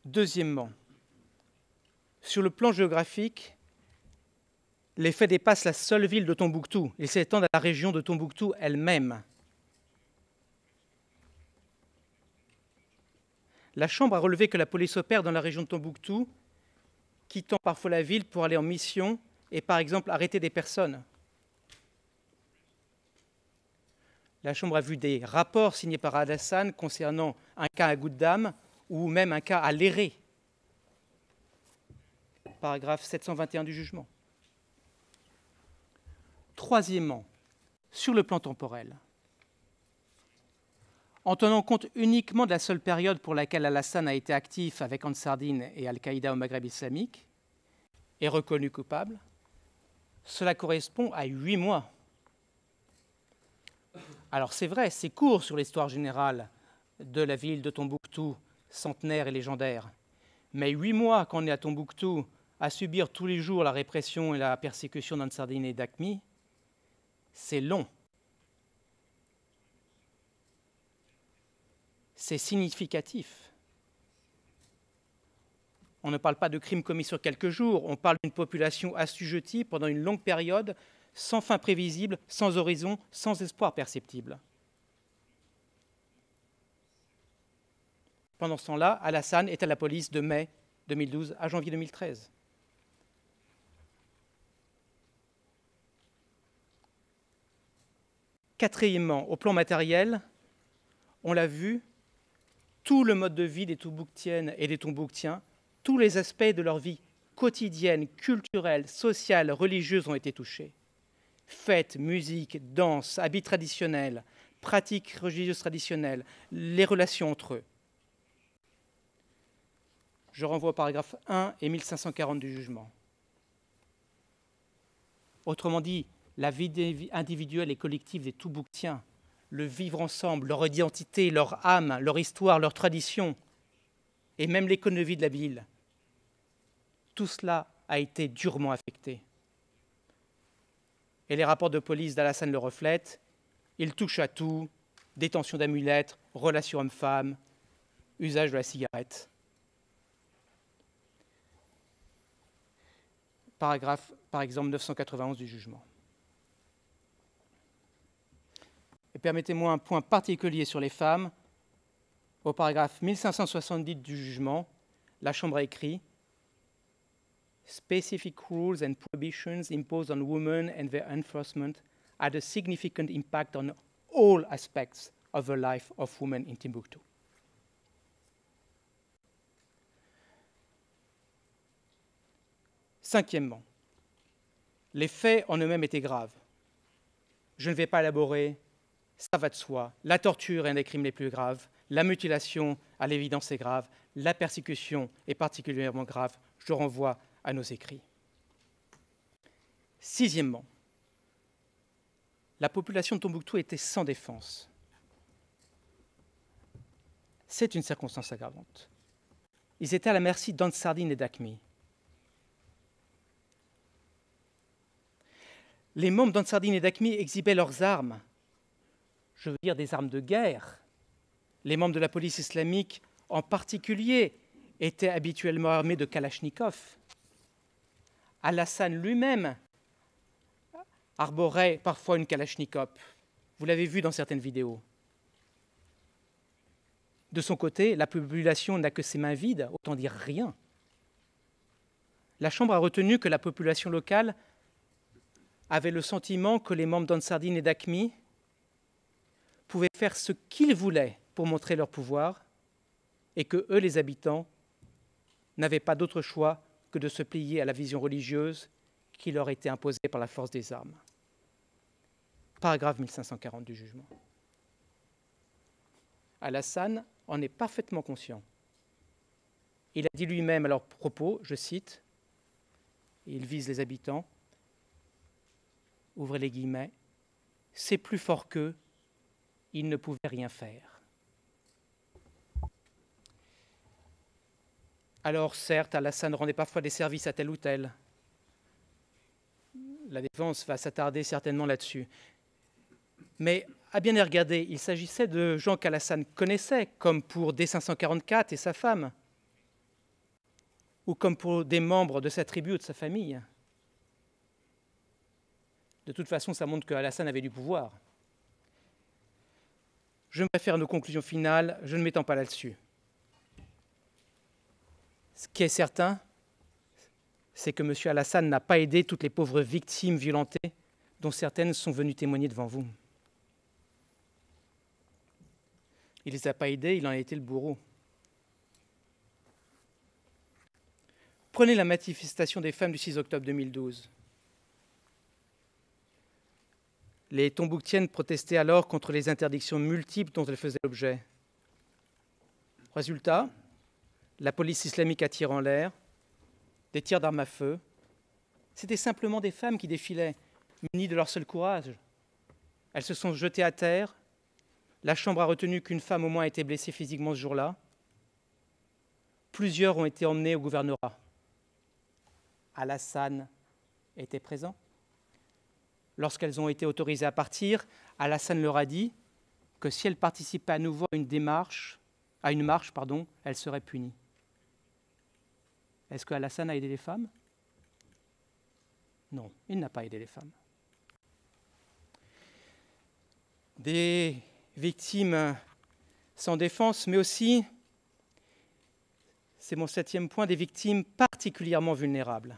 Deuxièmement, sur le plan géographique, les faits dépassent la seule ville de Tombouctou et s'étendent à la région de Tombouctou elle-même. La Chambre a relevé que la police opère dans la région de Tombouctou, quittant parfois la ville pour aller en mission et par exemple arrêter des personnes. La Chambre a vu des rapports signés par Al-Hassan concernant un cas à Goudam ou même un cas à Léré. Paragraphe 721 du jugement. Troisièmement, sur le plan temporel, en tenant compte uniquement de la seule période pour laquelle Al-Hassan a été actif avec Ansar-Dine et Al-Qaïda au Maghreb islamique et reconnu coupable, cela correspond à 8 mois. Alors c'est vrai, c'est court sur l'histoire générale de la ville de Tombouctou, centenaire et légendaire, mais 8 mois quand on est à Tombouctou à subir tous les jours la répression et la persécution d'Ansar-Dine et d'AQMI, c'est long. C'est significatif. On ne parle pas de crimes commis sur quelques jours, on parle d'une population assujettie pendant une longue période, sans fin prévisible, sans horizon, sans espoir perceptible. Pendant ce temps-là, Al-Hassan est à la police de mai 2012 à janvier 2013. Quatrièmement, au plan matériel, on l'a vu, tout le mode de vie des Tombouctiennes et des Tombouctiens, tous les aspects de leur vie quotidienne, culturelle, sociale, religieuse ont été touchés. Fêtes, musique, danse, habits traditionnels, pratiques religieuses traditionnelles, les relations entre eux. Je renvoie au paragraphe 1 et 1540 du jugement. Autrement dit, la vie individuelle et collective des Tombouctiens, le vivre ensemble, leur identité, leur âme, leur histoire, leur tradition, et même l'économie de la ville, tout cela a été durement affecté. Et les rapports de police d'Alassane le reflètent. Il touche à tout, détention d'amulettes, relations hommes-femmes, usage de la cigarette. Paragraphe, par exemple, 991 du jugement. Et permettez-moi un point particulier sur les femmes. Au paragraphe 1570 du jugement, la Chambre a écrit « Specific rules and prohibitions imposed on women and their enforcement had a significant impact on all aspects of the life of women in Timbuktu. » Cinquièmement, les faits en eux-mêmes étaient graves. Je ne vais pas élaborer, ça va de soi. La torture est un des crimes les plus graves. La mutilation, à l'évidence, est grave. La persécution est particulièrement grave. Je renvoie à nos écrits. Sixièmement, la population de Tombouctou était sans défense. C'est une circonstance aggravante. Ils étaient à la merci d'Ansardine et d'Aqmi. Les membres d'Ansardine et d'Aqmi exhibaient leurs armes, je veux dire des armes de guerre. Les membres de la police islamique, en particulier, étaient habituellement armés de Kalachnikov. Alassane lui-même arborait parfois une Kalachnikov. Vous l'avez vu dans certaines vidéos. De son côté, la population n'a que ses mains vides, autant dire rien. La Chambre a retenu que la population locale avait le sentiment que les membres d'Ansardine et d'Aqmi pouvaient faire ce qu'ils voulaient pour montrer leur pouvoir et que eux, les habitants, n'avaient pas d'autre choix que de se plier à la vision religieuse qui leur était imposée par la force des armes. Paragraphe 1540 du jugement. Alassane en est parfaitement conscient. Il a dit lui-même à leur propos, je cite, et il vise les habitants, ouvrez les guillemets, « C'est plus fort qu'eux, ils ne pouvaient rien faire. » Alors, certes, Alassane rendait parfois des services à tel ou tel. La défense va s'attarder certainement là-dessus. Mais à bien y regarder, il s'agissait de gens qu'Alassane connaissait, comme pour D544 et sa femme, ou comme pour des membres de sa tribu ou de sa famille. De toute façon, ça montre qu'Alassane avait du pouvoir. Je me réfère à nos conclusions finales, je ne m'étends pas là-dessus. Ce qui est certain, c'est que M. Alassane n'a pas aidé toutes les pauvres victimes violentées dont certaines sont venues témoigner devant vous. Il ne les a pas aidées, il en a été le bourreau. Prenez la manifestation des femmes du 6 octobre 2012. Les Tombouctiennes protestaient alors contre les interdictions multiples dont elles faisaient l'objet. Résultat, la police islamique a tiré en l'air, des tirs d'armes à feu. C'était simplement des femmes qui défilaient, munies de leur seul courage. Elles se sont jetées à terre. La Chambre a retenu qu'une femme au moins a été blessée physiquement ce jour-là. Plusieurs ont été emmenés au gouvernorat. Alassane était présent. Lorsqu'elles ont été autorisées à partir, Alassane leur a dit que si elles participaient à nouveau à une marche, elles seraient punies. Est-ce que Alassane a aidé les femmes? Non, il n'a pas aidé les femmes. Des victimes sans défense, mais aussi, c'est mon 7e point, des victimes particulièrement vulnérables.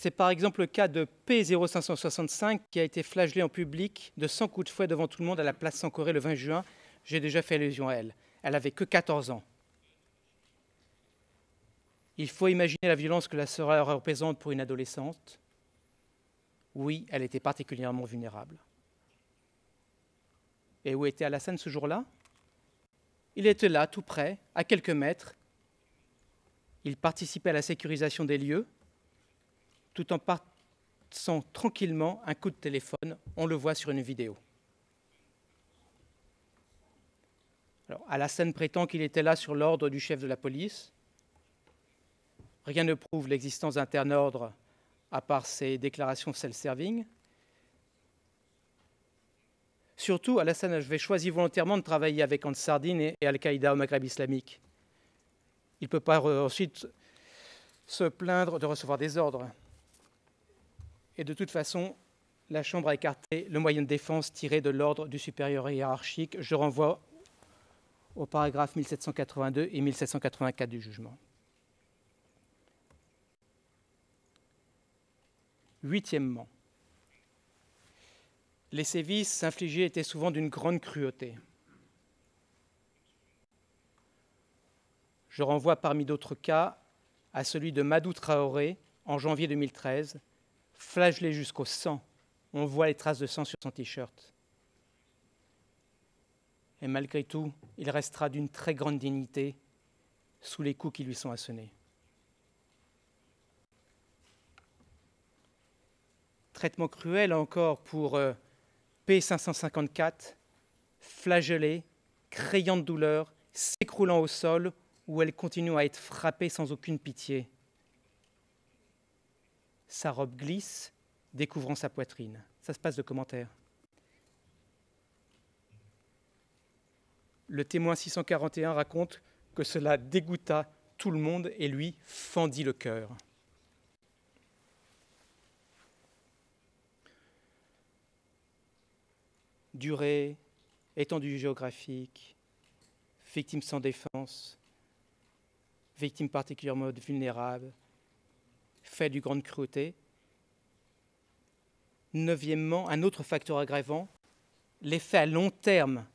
C'est par exemple le cas de P0565 qui a été flagellée en public de 100 coups de fouet devant tout le monde à la place Sankoré le 20 juin. J'ai déjà fait allusion à elle. Elle n'avait que 14 ans. Il faut imaginer la violence que la sœur représente pour une adolescente. Oui, elle était particulièrement vulnérable. Et où était Alassane ce jour-là? Il était là, tout près, à quelques mètres. Il participait à la sécurisation des lieux, tout en passant tranquillement un coup de téléphone. On le voit sur une vidéo. Alors, Alassane prétend qu'il était là sur l'ordre du chef de la police. Rien ne prouve l'existence d'un tel ordre à part ses déclarations self-serving. Surtout, Alassane avait choisi volontairement de travailler avec Ansar-Dine et Al-Qaïda au Maghreb islamique. Il ne peut pas ensuite se plaindre de recevoir des ordres. Et de toute façon, la Chambre a écarté le moyen de défense tiré de l'ordre du supérieur hiérarchique. Je renvoie aux paragraphes 1782 et 1784 du jugement. Huitièmement, les sévices infligés étaient souvent d'une grande cruauté. Je renvoie parmi d'autres cas à celui de Madou Traoré en janvier 2013, flagellé jusqu'au sang. On voit les traces de sang sur son t-shirt. Et malgré tout, il restera d'une très grande dignité sous les coups qui lui sont assenés. Traitement cruel encore pour P554, flagellée, criant de douleur, s'écroulant au sol, où elle continue à être frappée sans aucune pitié. Sa robe glisse, découvrant sa poitrine. Ça se passe de commentaires. Le témoin 641 raconte que cela dégoûta tout le monde et lui fendit le cœur. Durée, étendue géographique, victime sans défense, victime particulièrement vulnérable, fait d'une grande cruauté. Neuvièmement, un autre facteur aggravant, l'effet à long terme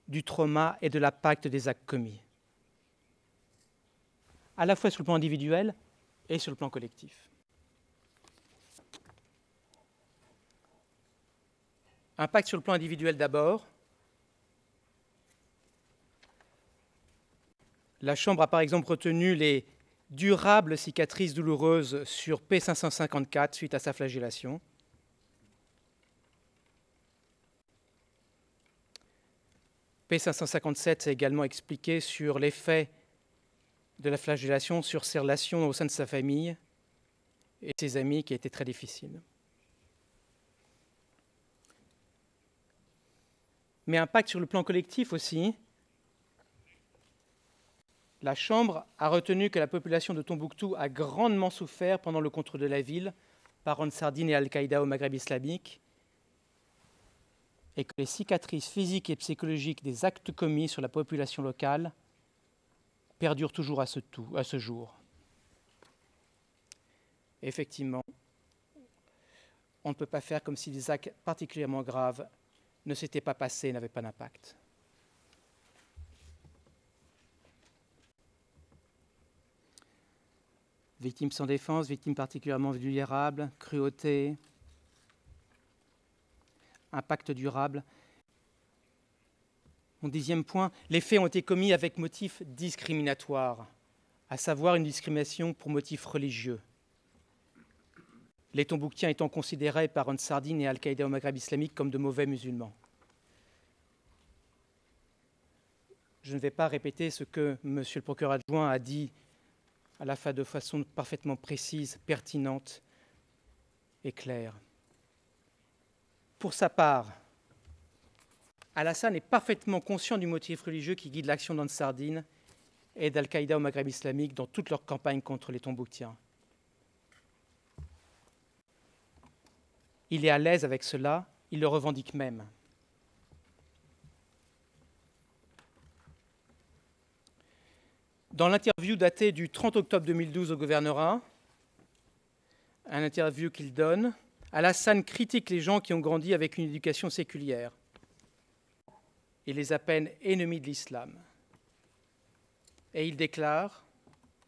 du trauma et de l'impact des actes commis, à la fois sur le plan individuel et sur le plan collectif. Impact sur le plan individuel d'abord. La Chambre a par exemple retenu les durables cicatrices douloureuses sur P554 suite à sa flagellation. P557 s'est également expliqué sur l'effet de la flagellation sur ses relations au sein de sa famille et ses amis qui étaient très difficiles. Mais impact sur le plan collectif aussi. La Chambre a retenu que la population de Tombouctou a grandement souffert pendant le contrôle de la ville par Ansar-Dine et Al-Qaïda au Maghreb islamique et que les cicatrices physiques et psychologiques des actes commis sur la population locale perdurent toujours à ce jour. Effectivement, on ne peut pas faire comme si des actes particulièrement graves ne s'étaient pas passés et n'avaient pas d'impact. Victimes sans défense, victimes particulièrement vulnérables, cruauté, impact durable. Mon dixième point, les faits ont été commis avec motif discriminatoire, à savoir une discrimination pour motif religieux. Les Tombouctiens étant considérés par Ansar-Dine et Al-Qaïda au Maghreb islamique comme de mauvais musulmans. Je ne vais pas répéter ce que M. le procureur adjoint a dit à la fin de façon parfaitement précise, pertinente et claire. Pour sa part, Alassane est parfaitement conscient du motif religieux qui guide l'action d'Ansar-Dine et d'Al-Qaïda au Maghreb islamique dans toute leur campagne contre les Tombouctiens. Il est à l'aise avec cela, il le revendique même. Dans l'interview datée du 30 octobre 2012 au gouvernorat, une interview qu'il donne, Alassane critique les gens qui ont grandi avec une éducation séculière. Il les appelle ennemis de l'islam. Et il déclare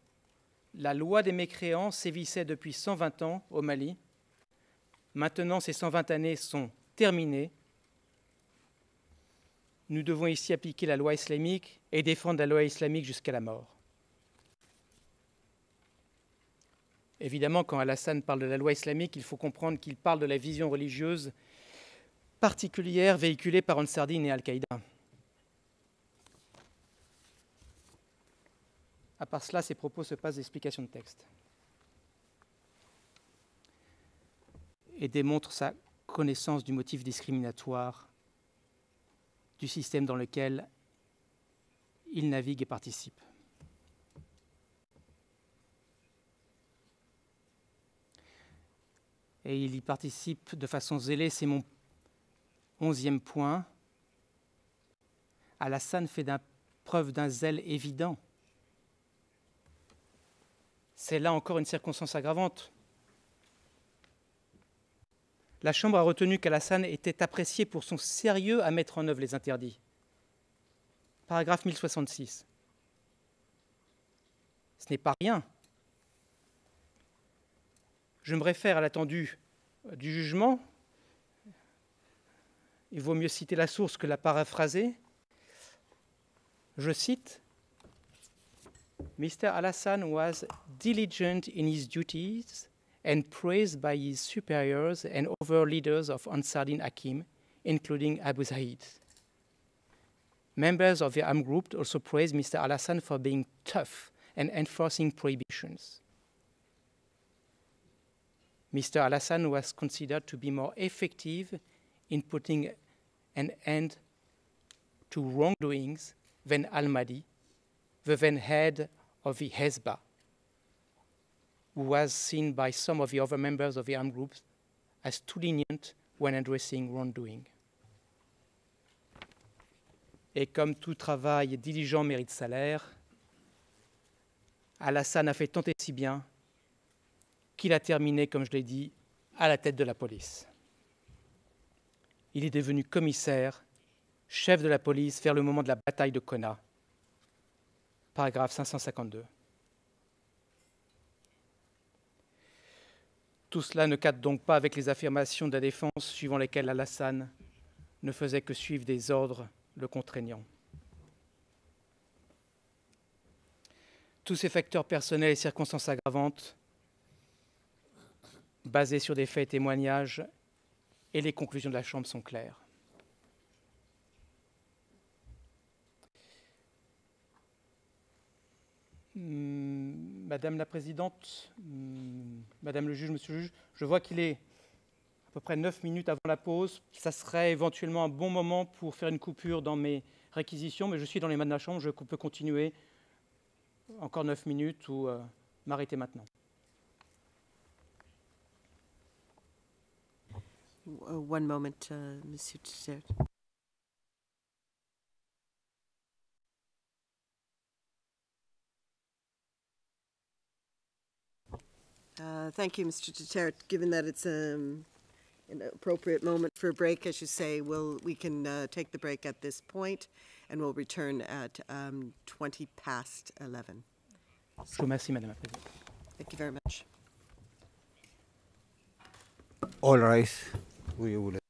« La loi des mécréants sévissait depuis 120 ans au Mali. Maintenant, ces 120 années sont terminées. Nous devons ici appliquer la loi islamique et défendre la loi islamique jusqu'à la mort. » Évidemment, quand Alassane parle de la loi islamique, il faut comprendre qu'il parle de la vision religieuse particulière véhiculée par Ansar-Dine et Al-Qaïda. À part cela, ses propos se passent d'explications de texte et démontrent sa connaissance du motif discriminatoire du système dans lequel il navigue et participe. Et il y participe de façon zélée, c'est mon 11e point. Alassane fait preuve d'un zèle évident. C'est là encore une circonstance aggravante. La Chambre a retenu qu'Alassane était apprécié pour son sérieux à mettre en œuvre les interdits. Paragraphe 1066. Ce n'est pas rien. Je me réfère à l'attendu du jugement. Il vaut mieux citer la source que la paraphraser. Je cite, « Mr. Alassane was diligent in his duties and praised by his superiors and other leaders of Ansar-Dine Hakim, including Abu Zaid. Members of the armed group also praised Mr. Alassane for being tough and enforcing prohibitions. Mr. Alassane was considered to be more effective in putting an end to wrongdoings than Al-Mahdi, the then head of the Hezbollah, who was seen by some of the other members of the armed groups as too lenient when addressing wrongdoing. Et comme tout travail diligent mérite salaire, Alassane a fait tant et si bien qu'il a terminé, comme je l'ai dit, à la tête de la police. Il est devenu commissaire, chef de la police vers le moment de la bataille de Konna. Paragraphe 552. Tout cela ne cadre donc pas avec les affirmations de la défense suivant lesquelles Alassane ne faisait que suivre des ordres le contraignant. Tous ces facteurs personnels et circonstances aggravantes, basés sur des faits et témoignages, et les conclusions de la Chambre sont claires. Madame la Présidente, Madame le juge, Monsieur le juge, je vois qu'il est à peu près 9 minutes avant la pause. Ça serait éventuellement un bon moment pour faire une coupure dans mes réquisitions, mais je suis dans les mains de la Chambre, je peux continuer encore 9 minutes ou m'arrêter maintenant. One moment, Monsieur Tissert. Thank you, Mr. Tissert. Given that it's an appropriate moment for a break, as you say, we can take the break at this point, and we'll return at 20 past 11. Je vous remercie, Madame la Présidente. Thank you very much. All rise. We will